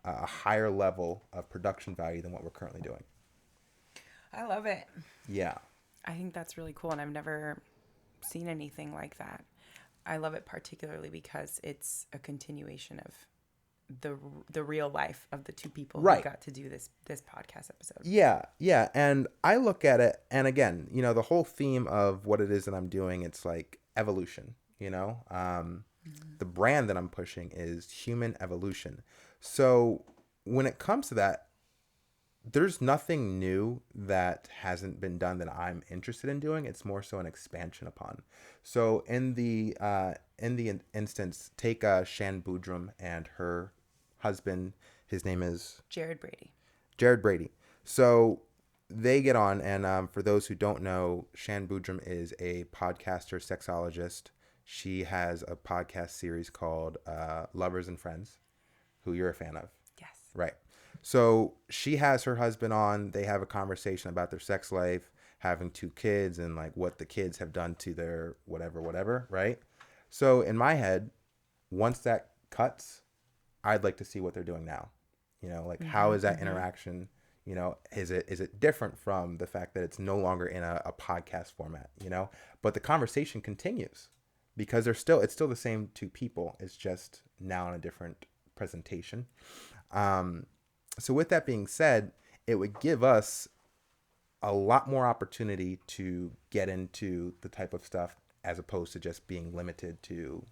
a higher level of production value than what we're currently doing. I love it. Yeah. I think that's really cool, and I've never seen anything like that. I love it particularly because it's a continuation of the real life of the two people who got to do this podcast episode. Yeah. And I look at it, and again, the whole theme of what it is that I'm doing, it's like evolution, the brand that I'm pushing is human evolution. So when it comes to that, there's nothing new that hasn't been done that I'm interested in doing. It's more so an expansion upon. So in the instance, take Shan Boodram and her husband. His name is Jared Brady. Jared Brady. So they get on, and for those who don't know, Shan Boodram is a podcaster, sexologist. She has a podcast series called Lovers and Friends, who you're a fan of. Yes. Right. So she has her husband on. They have a conversation about their sex life, having 2 kids, and like what the kids have done to their whatever, right? So in my head, once that cuts, I'd like to see what they're doing now. How is that interaction? Is it different from the fact that it's no longer in a podcast format? But the conversation continues because it's still the same 2 people. It's just now in a different presentation. So with that being said, it would give us a lot more opportunity to get into the type of stuff as opposed to just being limited to,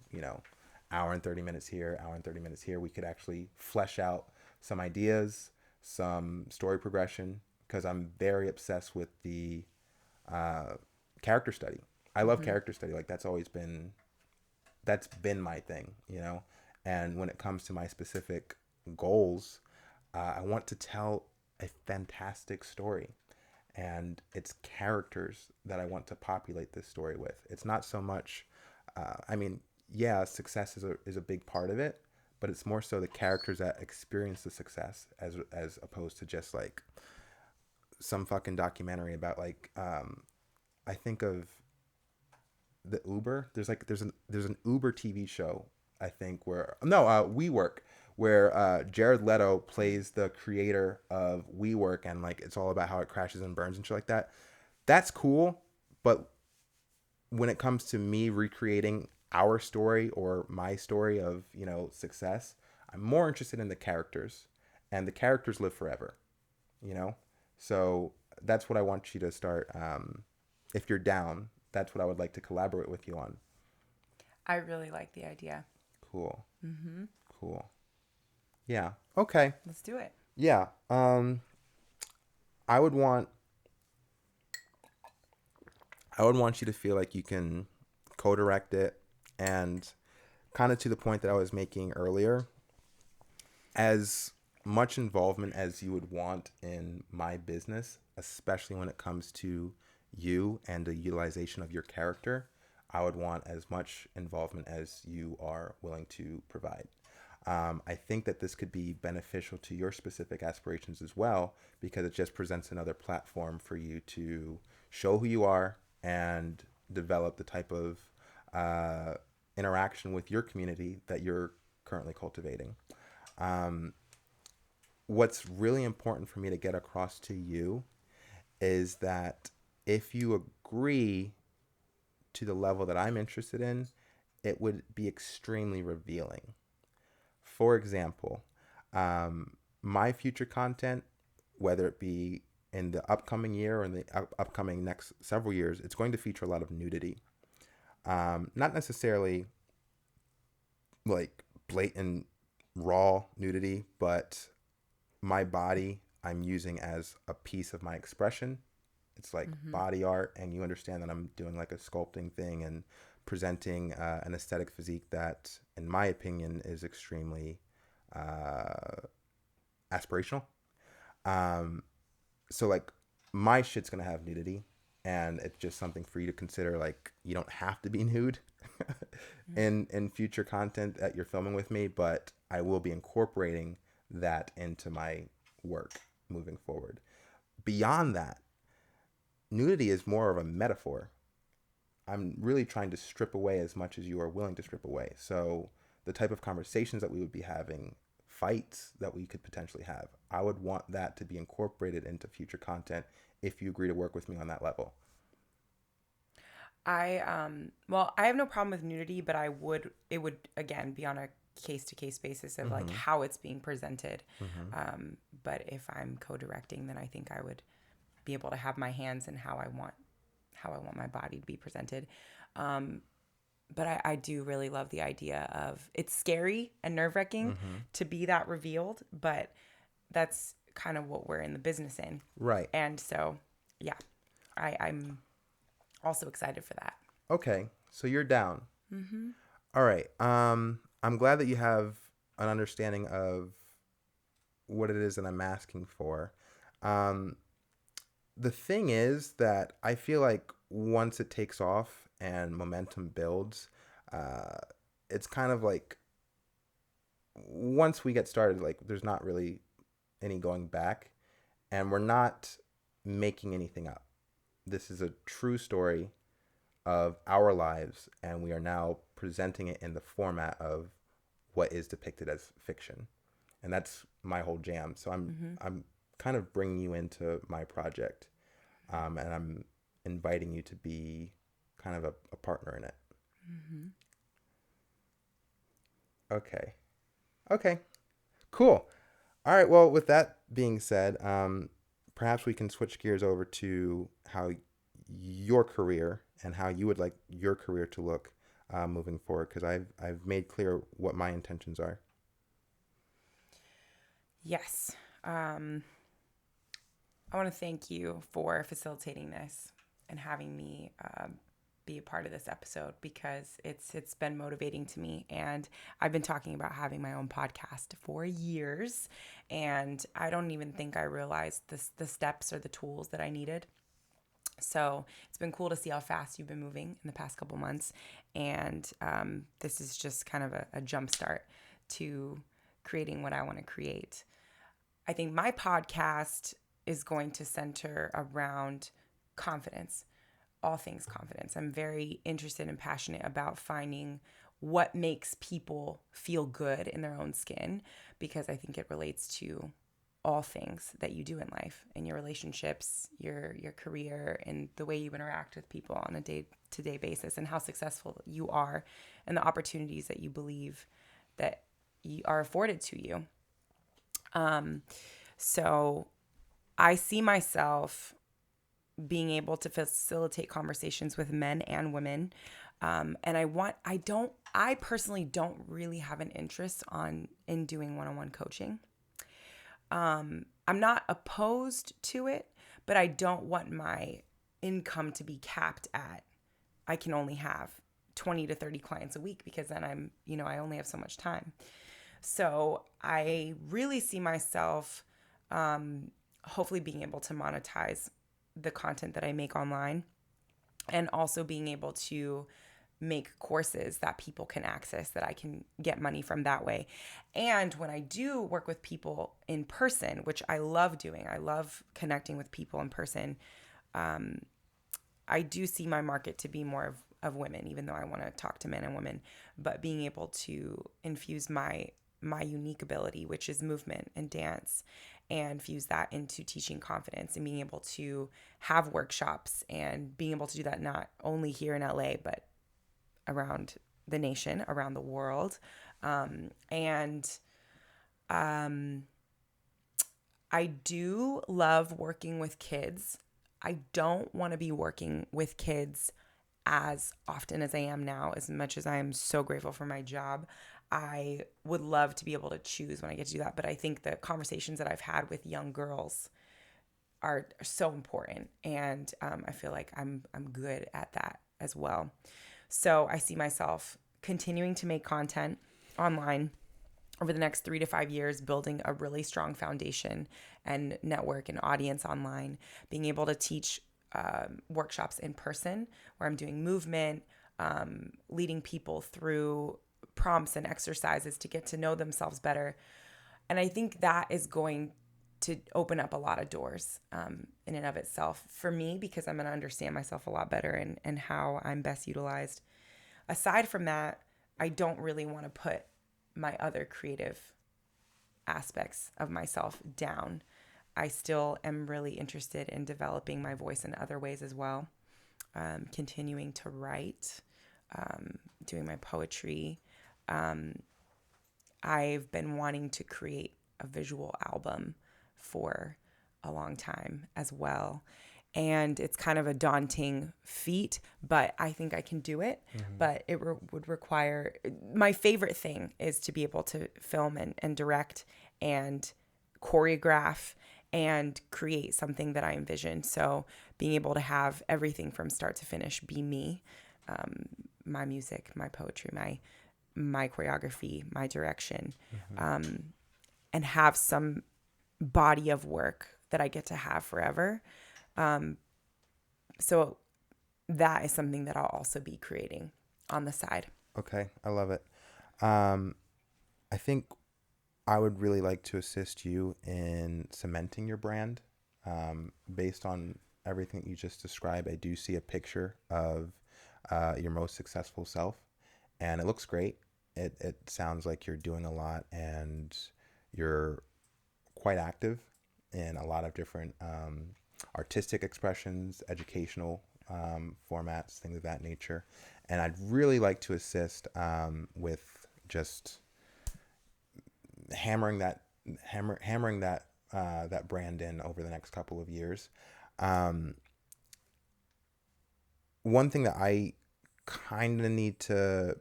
hour and 30 minutes here, hour and 30 minutes here. We could actually flesh out some ideas, some story progression, because I'm very obsessed with the character study. I love character study. Like that's been my thing, And when it comes to my specific goals, I want to tell a fantastic story, and it's characters that I want to populate this story with. It's not so much, success is a big part of it, but it's more so the characters that experience the success as opposed to just like some fucking documentary about like, I think of the Uber. There's an Uber TV show, I think, WeWork, where Jared Leto plays the creator of WeWork, and like it's all about how it crashes and burns and shit like that. That's cool, but when it comes to me recreating our story or my story of success, I'm more interested in the characters, and the characters live forever. So that's what I want you to start. If you're down, that's what I would like to collaborate with you on. I really like the idea. Cool. Cool. Yeah. Okay. Let's do it. Yeah. I would want you to feel like you can co-direct it, and kind of to the point that I was making earlier, as much involvement as you would want in my business, especially when it comes to you and the utilization of your character, I would want as much involvement as you are willing to provide. I think that this could be beneficial to your specific aspirations as well, because it just presents another platform for you to show who you are and develop the type of uh, interaction with your community that you're currently cultivating. Um, what's really important for me to get across to you is that if you agree to the level that I'm interested in, it would be extremely revealing. For example, my future content, whether it be in the upcoming year or in the upcoming next several years, it's going to feature a lot of nudity. Not necessarily like blatant raw nudity, but my body I'm using as a piece of my expression. It's like Mm-hmm. body art, and you understand that I'm doing like a sculpting thing and presenting an aesthetic physique that, in my opinion, is extremely uh, aspirational. Um, so like my shit's gonna have nudity, and it's just something for you to consider. Like you don't have to be nude in future content that you're filming with me, but I will be incorporating that into my work moving forward. Beyond that, nudity is more of a metaphor. I'm really trying to strip away as much as you are willing to strip away. So the type of conversations that we would be having, fights that we could potentially have, I would want that to be incorporated into future content if you agree to work with me on that level. I have no problem with nudity, but it would again be on a case to case basis of like Mm-hmm. how it's being presented. Mm-hmm. But if I'm co-directing, then I think I would be able to have my hands in how I want my body to be presented. Um, but I do really love the idea of it's scary and nerve wracking Mm-hmm. to be that revealed, but that's kind of what we're in the business in. Right. And so, yeah, I'm also excited for that. Okay. So you're down. Mm-hmm. All right. I'm glad that you have an understanding of what it is that I'm asking for. Um, the thing is that I feel like once it takes off and momentum builds, uh, it's kind of like once we get started, like there's not really any going back, and we're not making anything up. This is a true story of our lives, and we are now presenting it in the format of what is depicted as fiction, and that's my whole jam. So Mm-hmm. I'm kind of bringing you into my project, and I'm inviting you to be kind of a partner in it. Mm-hmm. Okay. Okay. Cool. All right. Well, with that being said, perhaps we can switch gears over to how your career and how you would like your career to look moving forward, because I've made clear what my intentions are. Yes. Um, I want to thank you for facilitating this and having me be a part of this episode because it's been motivating to me. And I've been talking about having my own podcast for years, and I don't even think I realized the steps or the tools that I needed. So it's been cool to see how fast you've been moving in the past couple months, and this is just kind of a jump start to creating what I want to create. I think my podcast is going to center around confidence, all things confidence. I'm very interested and passionate about finding what makes people feel good in their own skin because I think it relates to all things that you do in life, in your relationships, your career, and the way you interact with people on a day-to-day basis and how successful you are and the opportunities that you believe that you are afforded to you. So I see myself being able to facilitate conversations with men and women. And I personally don't really have an interest in doing one-on-one coaching. I'm not opposed to it, but I don't want my income to be capped at, I can only have 20 to 30 clients a week because then I only have so much time. So I really see myself hopefully being able to monetize the content that I make online and also being able to make courses that people can access, that I can get money from that way. And when I do work with people in person, which I love doing, I love connecting with people in person, I do see my market to be more of women, even though I want to talk to men and women, but being able to infuse my unique ability, which is movement and dance, and fuse that into teaching confidence and being able to have workshops and being able to do that not only here in LA, but around the nation, around the world. I do love working with kids. I don't want to be working with kids as often as I am now, as much as I am so grateful for my job. I would love to be able to choose when I get to do that. But I think the conversations that I've had with young girls are so important. And I feel like I'm good at that as well. So I see myself continuing to make content online over the next 3 to 5 years, building a really strong foundation and network and audience online, being able to teach workshops in person where I'm doing movement, leading people through prompts and exercises to get to know themselves better. And I think that is going to open up a lot of doors in and of itself for me, because I'm going to understand myself a lot better and how I'm best utilized. Aside from that, I don't really want to put my other creative aspects of myself down. I still am really interested in developing my voice in other ways as well, continuing to write, doing my poetry. I've been wanting to create a visual album for a long time as well. And it's kind of a daunting feat, but I think I can do it. Mm-hmm. But it would require, my favorite thing is to be able to film and direct and choreograph and create something that I envision. So being able to have everything from start to finish be me, my music, my poetry, my choreography, my direction, mm-hmm. And have some body of work that I get to have forever. So that is something that I'll also be creating on the side. Okay. I love it. I think I would really like to assist you in cementing your brand. Based on everything you just described, I do see a picture of your most successful self, and it looks great. It sounds like you're doing a lot, and you're quite active in a lot of different artistic expressions, educational formats, things of that nature. And I'd really like to assist with just hammering that that brand in over the next couple of years. One thing that I kind of need to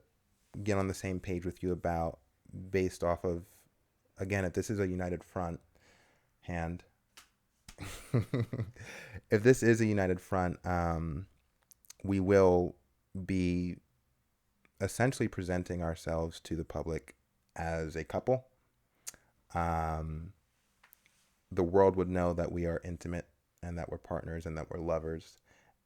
get on the same page with you about, based off of, again, if this is a united front, hand. If this is a united front, we will be essentially presenting ourselves to the public as a couple. The world would know that we are intimate and that we're partners and that we're lovers.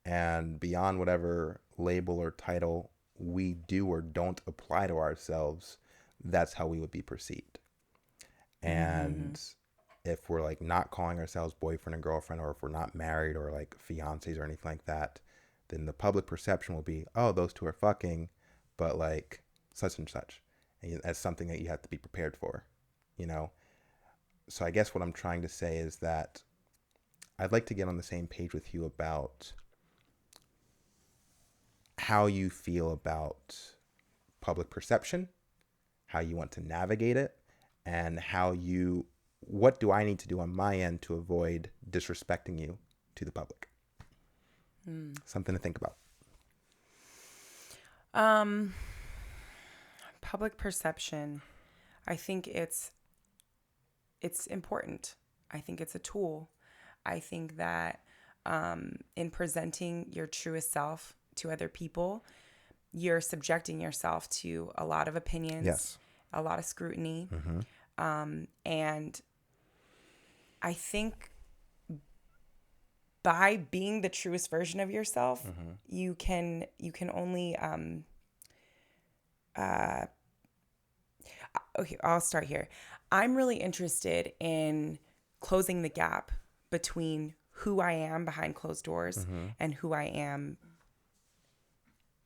And beyond whatever label or title we do or don't apply to ourselves, that's how we would be perceived. And mm-hmm. if we're like not calling ourselves boyfriend and girlfriend, or if we're not married or like fiancés or anything like that, then the public perception will be, oh, those two are fucking, but like such and such. And that's something that you have to be prepared for, you know? So I guess what I'm trying to say is that I'd like to get on the same page with you about how you feel about public perception, how you want to navigate it, and what do I need to do on my end to avoid disrespecting you to the public? Something to think about. Public perception. I think it's important. I think it's a tool. I think that in presenting your truest self to other people, you're subjecting yourself to a lot of opinions, yes, a lot of scrutiny. Mm-hmm. And I think by being the truest version of yourself, mm-hmm. you can only okay, I'll start here. I'm really interested in closing the gap between who I am behind closed doors and who I am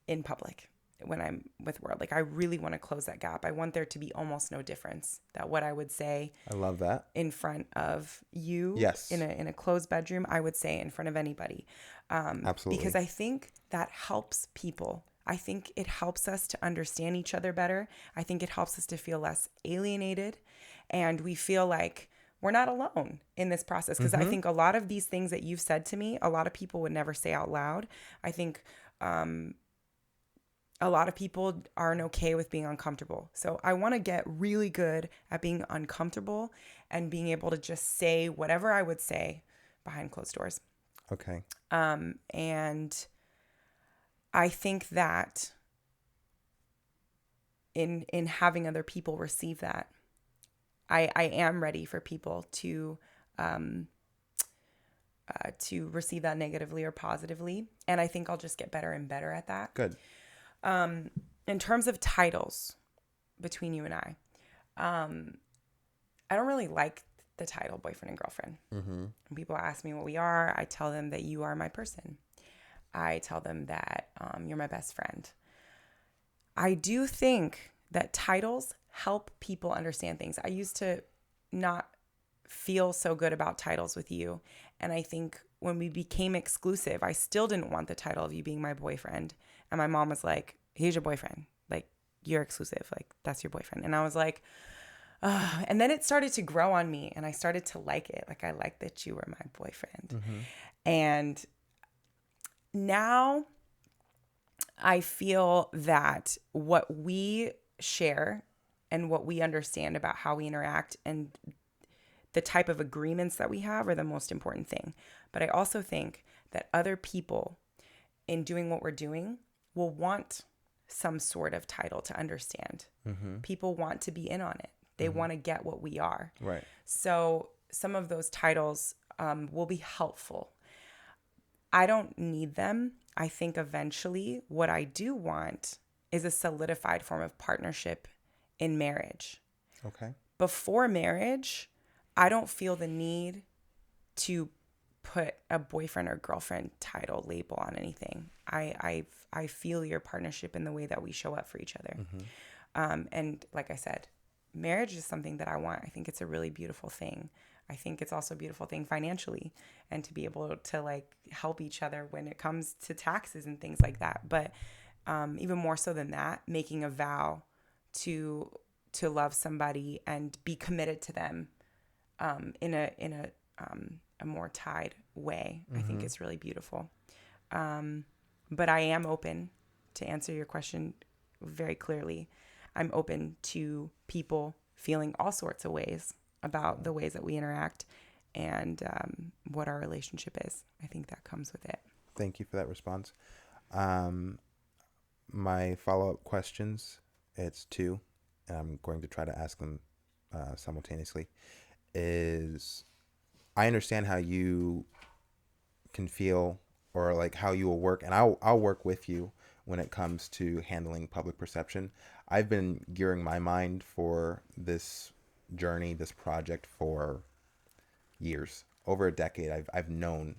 in public when I'm with the world. Like, I really want to close that gap. I want there to be almost no difference, that what I would say I love that. in front of you Yes. in a closed bedroom, I would say in front of anybody. Absolutely. Because I think that helps people. I think it helps us to understand each other better. I think it helps us to feel less alienated, and we feel like we're not alone in this process. Because I think a lot of these things that you've said to me, a lot of people would never say out loud. I think a lot of people aren't okay with being uncomfortable. So I want to get really good at being uncomfortable and being able to just say whatever I would say behind closed doors. Okay. And I think that in having other people receive that, I am ready for people to receive that negatively or positively. And I think I'll just get better and better at that. Good. In terms of titles between you and I don't really like the title boyfriend and girlfriend. When people ask me what we are, I tell them that you are my person. I tell them that you're my best friend. I do think that titles help people understand things. I used to not feel so good about titles with you. And I think when we became exclusive, I still didn't want the title of you being my boyfriend. And my mom was like, he's your boyfriend. Like, you're exclusive. Like, that's your boyfriend. And I was like, ugh. And then it started to grow on me and I started to like it. Like, I like that you were my boyfriend. And now I feel that what we share and what we understand about how we interact and the type of agreements that we have are the most important thing. But I also think that other people in doing what we're doing will want some sort of title to understand. People want to be in on it. They want to get what we are. Right. So some of those titles will be helpful. I don't need them. I think eventually what I do want is a solidified form of partnership in marriage. Okay. Before marriage, I don't feel the need to put a boyfriend or girlfriend title label on anything. I feel your partnership in the way that we show up for each other. And like I said, marriage is something that I want. I think it's a really beautiful thing. I think it's also a beautiful thing financially and to be able to like help each other when it comes to taxes and things like that. But even more so than that, making a vow to love somebody and be committed to them in a more tied way. I think it's really beautiful. But I am open to answer your question very clearly. I'm open to people feeling all sorts of ways about the ways that we interact and what our relationship is. I think that comes with it. Thank you for that response. My follow-up questions, it's two, and I'm going to try to ask them simultaneously, is I understand how you can feel or like how you will work, and I'll work with you when it comes to handling public perception. I've been gearing my mind for this journey, this project for years, over a decade. I've known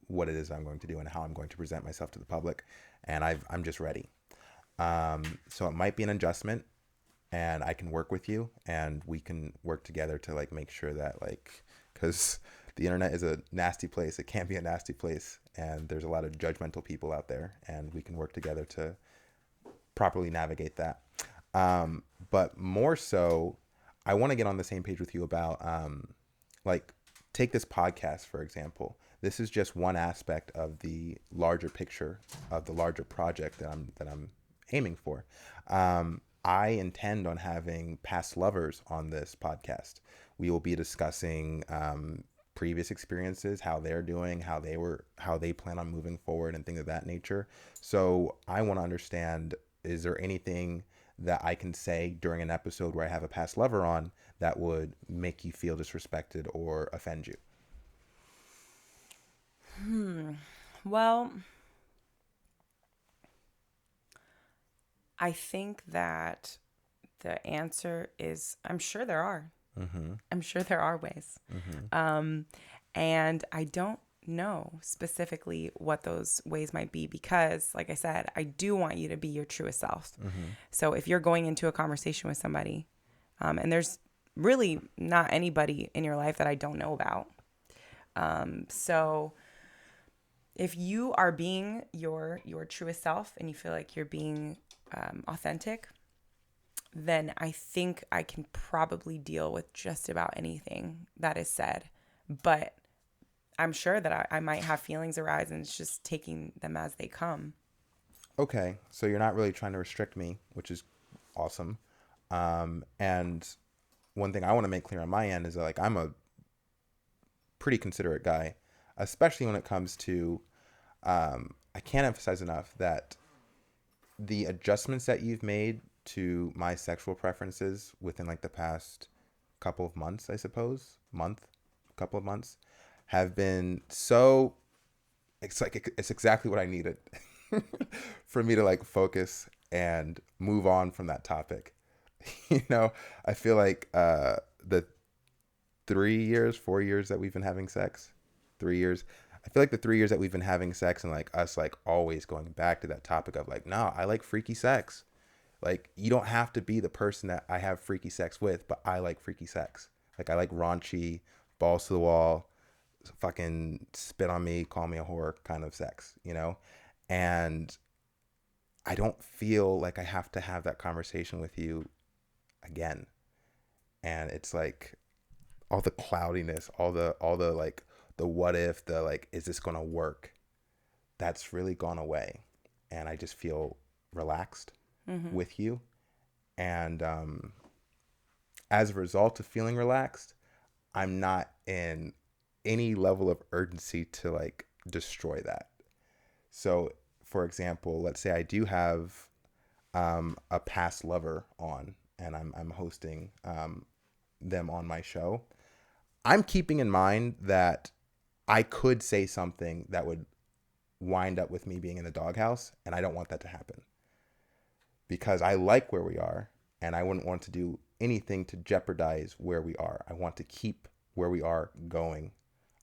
what it is I'm going to do and how I'm going to present myself to the public, and I'm just ready. So it might be an adjustment, and I can work with you, and we can work together to like make sure that like, because the internet is a nasty place. It can be a nasty place, and there's a lot of judgmental people out there, and we can work together to properly navigate that. But more so, I want to get on the same page with you about like take this podcast, for example. This is just one aspect of the larger picture of the larger project that I'm aiming for. I intend on having past lovers on this podcast. We will be discussing previous experiences, how they're doing, how they plan on moving forward, and things of that nature. So I want to understand, is there anything that I can say during an episode where I have a past lover on that would make you feel disrespected or offend you? Well, I think that the answer is I'm sure there are. Mm-hmm. I'm sure there are ways. Mm-hmm. And I don't know specifically what those ways might be because, like I said, I do want you to be your truest self. Mm-hmm. So if you're going into a conversation with somebody, and there's really not anybody in your life that I don't know about. So if you are being your truest self and you feel like you're being authentic, then I think I can probably deal with just about anything that is said. But I'm sure that I might have feelings arise and it's just taking them as they come. Okay, so you're not really trying to restrict me, which is awesome. And one thing I want to make clear on my end is that, like, I'm a pretty considerate guy, especially when it comes to. I can't emphasize enough that the adjustments that you've made to my sexual preferences within like the past couple of months, I suppose, couple of months, have been so. It's like it's exactly what I needed for me to like focus and move on from that topic. You know, I feel like the 3 years, 4 years that we've been having sex, 3 years. I feel like the 3 years that we've been having sex and like us like always going back to that topic of like, no, I like freaky sex. Like you don't have to be the person that I have freaky sex with, but I like freaky sex. Like I like raunchy, balls to the wall, fucking spit on me, call me a whore kind of sex, you know? And I don't feel like I have to have that conversation with you again. And it's like all the cloudiness, all the like the what if, the like is this going to work? That's really gone away. And I just feel relaxed with you. And as a result of feeling relaxed, I'm not in any level of urgency to like destroy that. So, for example, let's say I do have a past lover on, and I'm hosting them on my show. I'm keeping in mind that I could say something that would wind up with me being in the doghouse, and I don't want that to happen because I like where we are, and I wouldn't want to do anything to jeopardize where we are. I want to keep where we are going.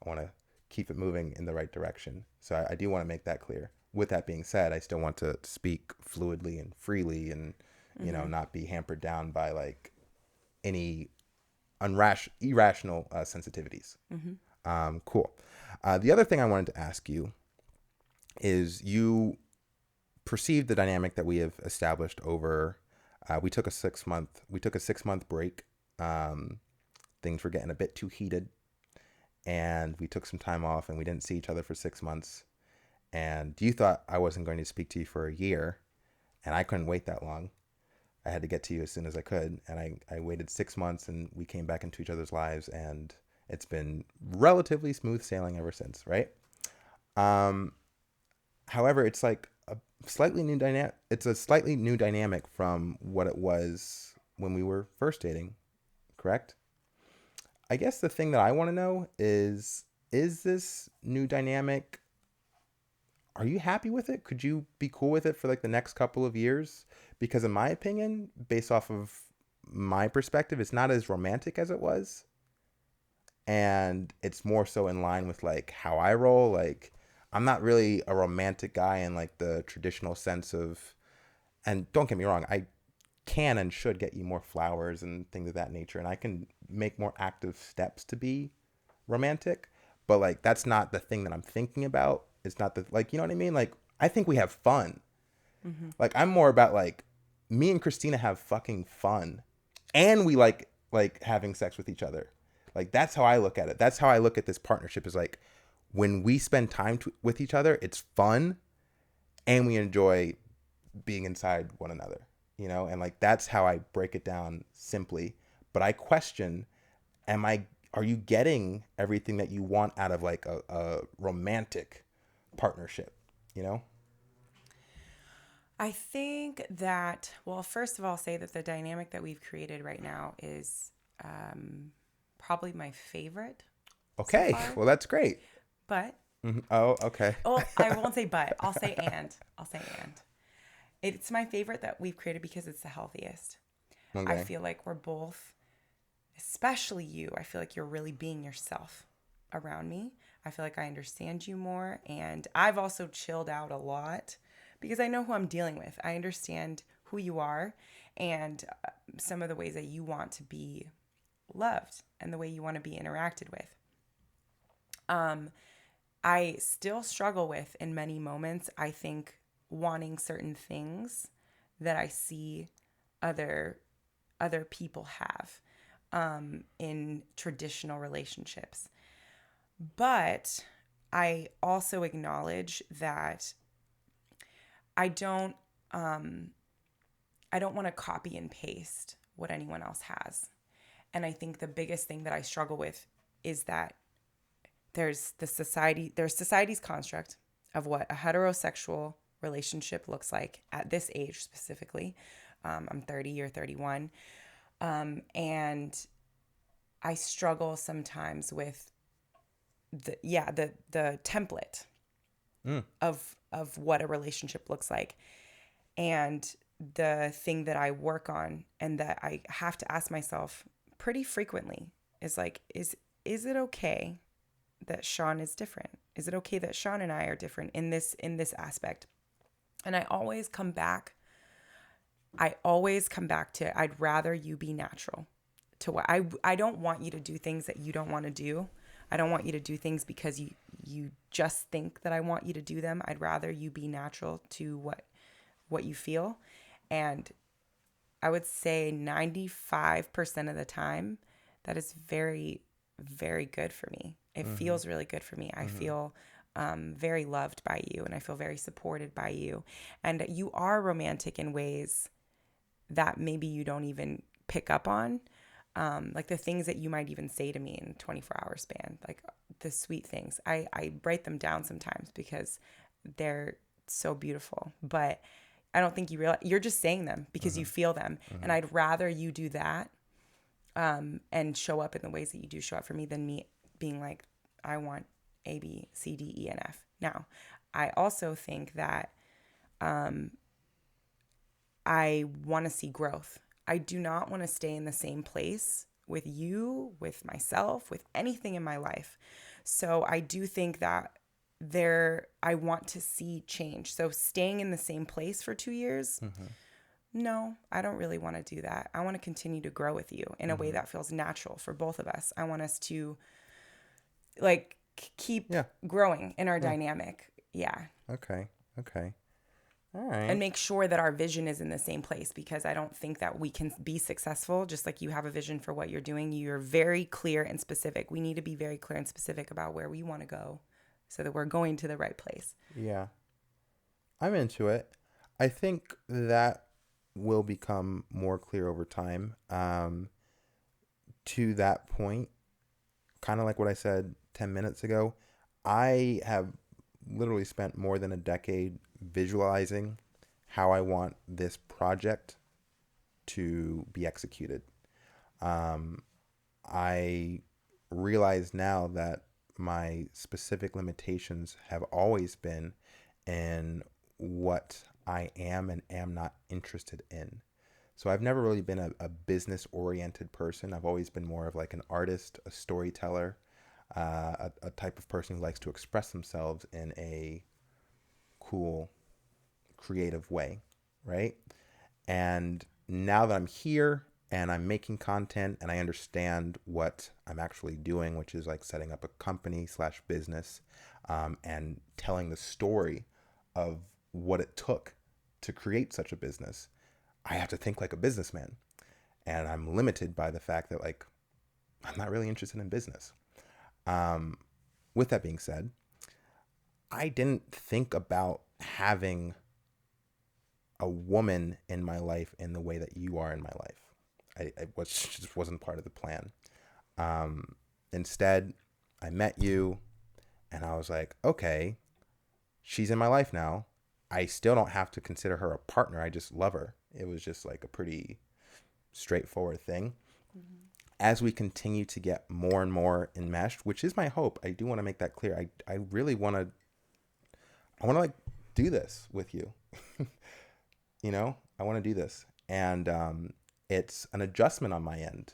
I want to keep it moving in the right direction. So I do want to make that clear. With that being said, I still want to speak fluidly and freely and, you know, not be hampered down by like any irrational sensitivities. Cool. The other thing I wanted to ask you is you perceive the dynamic that we have established over. We took a 6 month break. Things were getting a bit too heated, and we took some time off, and we didn't see each other for 6 months. And you thought I wasn't going to speak to you for a year, and I couldn't wait that long. I had to get to you as soon as I could, and I waited 6 months, and we came back into each other's lives, and it's been relatively smooth sailing ever since, right? However, it's like a slightly new dynamic. It's a slightly new dynamic from what it was when we were first dating, correct? I guess the thing that I want to know is this new dynamic, are you happy with it? Could you be cool with it for like the next couple of years? Because in my opinion, based off of my perspective, it's not as romantic as it was. And it's more so in line with like how I roll. Like I'm not really a romantic guy in like the traditional sense of, and don't get me wrong, I can and should get you more flowers and things of that nature. And I can make more active steps to be romantic, but like that's not the thing that I'm thinking about. It's not the, like, you know what I mean? Like I think we have fun. Like I'm more about like me and Christina have fucking fun, and we like having sex with each other. Like that's how I look at it. That's how I look at this partnership, is like when we spend time with each other, it's fun, and we enjoy being inside one another, you know? And like that's how I break it down simply. But I question, are you getting everything that you want out of like a romantic partnership, you know? I think that, well, first of all, say that the dynamic that we've created right now is probably my favorite so Okay. far. Well, that's great. But, Oh, okay. well, I won't say but. I'll say and. I'll say and. It's my favorite that we've created because it's the healthiest. I Okay. feel like we're both, especially you, I feel like you're really being yourself around me. I feel like I understand you more. And I've also chilled out a lot because I know who I'm dealing with. I understand who you are and some of the ways that you want to be loved and the way you want to be interacted with. I still struggle with in many moments, I think, wanting certain things that I see other people have in traditional relationships. But I also acknowledge that I don't I don't want to copy and paste what anyone else has. And I think the biggest thing that I struggle with is that there's society's construct of what a heterosexual relationship looks like at this age specifically. I'm 30 or 31. And I struggle sometimes with the template of what a relationship looks like. And the thing that I work on and that I have to ask myself pretty frequently is like, is it okay that Shaun is different? Is it okay that Shaun and I are different in this aspect? And I always come back to I'd rather you be natural to what I don't want you to do things that you don't want to do. I don't want you to do things because you just think that I want you to do them. I'd rather you be natural to what you feel. And I would say 95% of the time that is very, very good for me. It feels really good for me. I feel very loved by you, and I feel very supported by you. And you are romantic in ways that maybe you don't even pick up on. Like the things that you might even say to me in a 24-hour span, like the sweet things. I write them down sometimes because they're so beautiful. But I don't think you realize you're just saying them because you feel them. And I'd rather you do that and show up in the ways that you do show up for me than me being like, I want A, B, C, D, E, and F. Now, I also think that I want to see growth. I do not want to stay in the same place with you, with myself, with anything in my life. So I do think that I want to see change. So staying in the same place for 2 years, no, I don't really want to do that. I want to continue to grow with you in a way that feels natural for both of us. I want us to like keep growing in our dynamic. Yeah. Okay. All And right. make sure that our vision is in the same place, because I don't think that we can be successful just like you have a vision for what you're doing. You're very clear and specific. We need to be very clear and specific about where we want to go so that we're going to the right place. Yeah. I'm into it. I think that will become more clear over time. To that point, kind of like what I said 10 minutes ago, I have literally spent more than a decade visualizing how I want this project to be executed. I realize now that my specific limitations have always been in what I am and am not interested in. So I've never really been a business oriented person. I've always been more of like an artist, a storyteller, a type of person who likes to express themselves in a cool, creative way, right? And now that I'm here and I'm making content and I understand what I'm actually doing, which is like setting up a company slash business, and telling the story of what it took to create such a business, I have to think like a businessman. And I'm limited by the fact that like I'm not really interested in business. With that being said, I didn't think about having a woman in my life in the way that you are in my life. Just wasn't part of the plan. Instead, I met you and I was like, okay, she's in my life now. I still don't have to consider her a partner. I just love her. It was just like a pretty straightforward thing. As we continue to get more and more enmeshed, which is my hope, I do want to make that clear. I really want to, like do this with you. you know, I want to do this. And it's an adjustment on my end,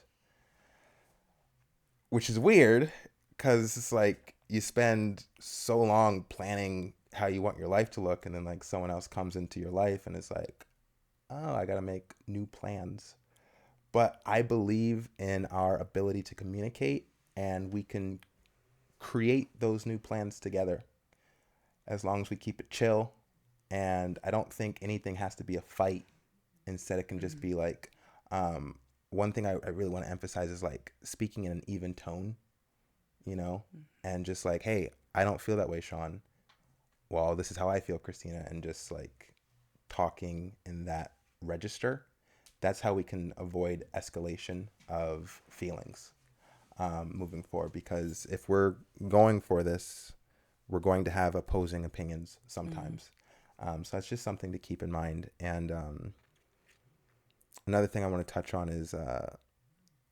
which is weird because it's like you spend so long planning how you want your life to look, and then like someone else comes into your life and it's like, oh, I got to make new plans. But I believe in our ability to communicate, and we can create those new plans together as long as we keep it chill. And I don't think anything has to be a fight. Instead, it can just be like, one thing I really want to emphasize is like speaking in an even tone, you know, and just like, hey, I don't feel that way, Shaun. Well, this is how I feel, Christina. And just like talking in that register. That's how we can avoid escalation of feelings, moving forward. Because if we're going for this, we're going to have opposing opinions sometimes. So that's just something to keep in mind. And another thing I want to touch on is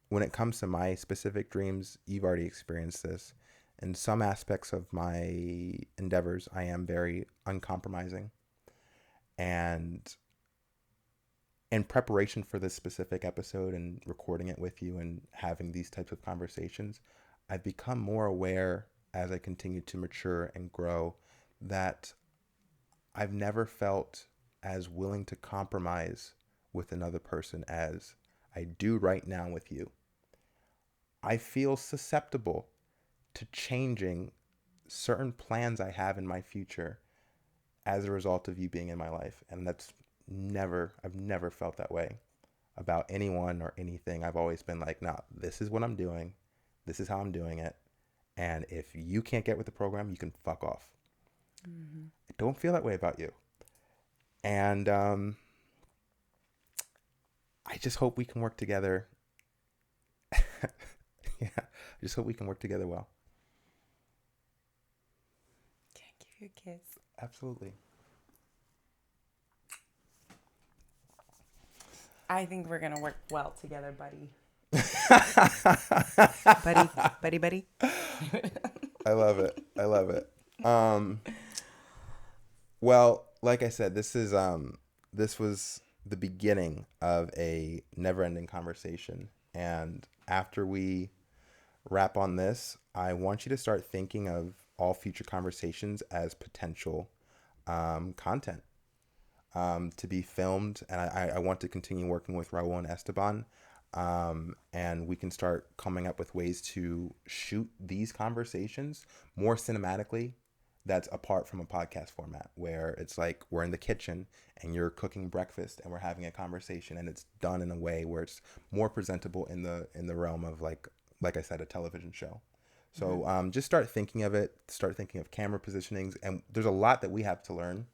when it comes to my specific dreams, you've already experienced this. In some aspects of my endeavors, I am very uncompromising. And in preparation for this specific episode and recording it with you and having these types of conversations, I've become more aware as I continue to mature and grow that I've never felt as willing to compromise with another person as I do right now with you. I feel susceptible to changing certain plans I have in my future as a result of you being in my life. And I've never felt that way about anyone or anything. I've always been like, nah, this is what I'm doing. This is how I'm doing it. And if you can't get with the program, you can fuck off. I don't feel that way about you. And I just hope we can work together. Yeah, I just hope we can work together well. Can't give you a kiss. Absolutely. I think we're going to work well together, buddy. buddy. I love it. I love it. Well, like I said, this was the beginning of a never-ending conversation. And after we wrap on this, I want you to start thinking of all future conversations as potential content to be filmed. And I want to continue working with Raul and Esteban. And we can start coming up with ways to shoot these conversations more cinematically. That's apart from a podcast format where it's like we're in the kitchen and you're cooking breakfast and we're having a conversation, and it's done in a way where it's more presentable in the realm of like I said, a television show. So just start thinking of it. Start thinking of camera positionings, and there's a lot that we have to learn.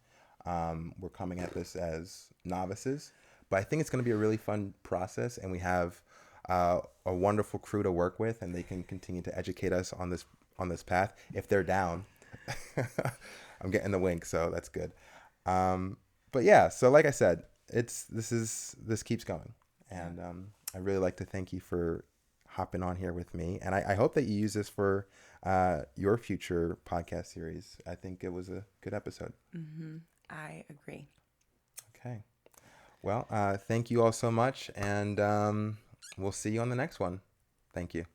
We're coming at this as novices, but I think it's going to be a really fun process, and we have a wonderful crew to work with, and they can continue to educate us on this path if they're down. I'm getting the wink, so that's good. But yeah, so like I said, this keeps going, and I really like to thank you for hopping on here with me, and I hope that you use this for your future podcast series. I think it was a good episode. I agree. Okay. Well, thank you all so much, and we'll see you on the next one. Thank you.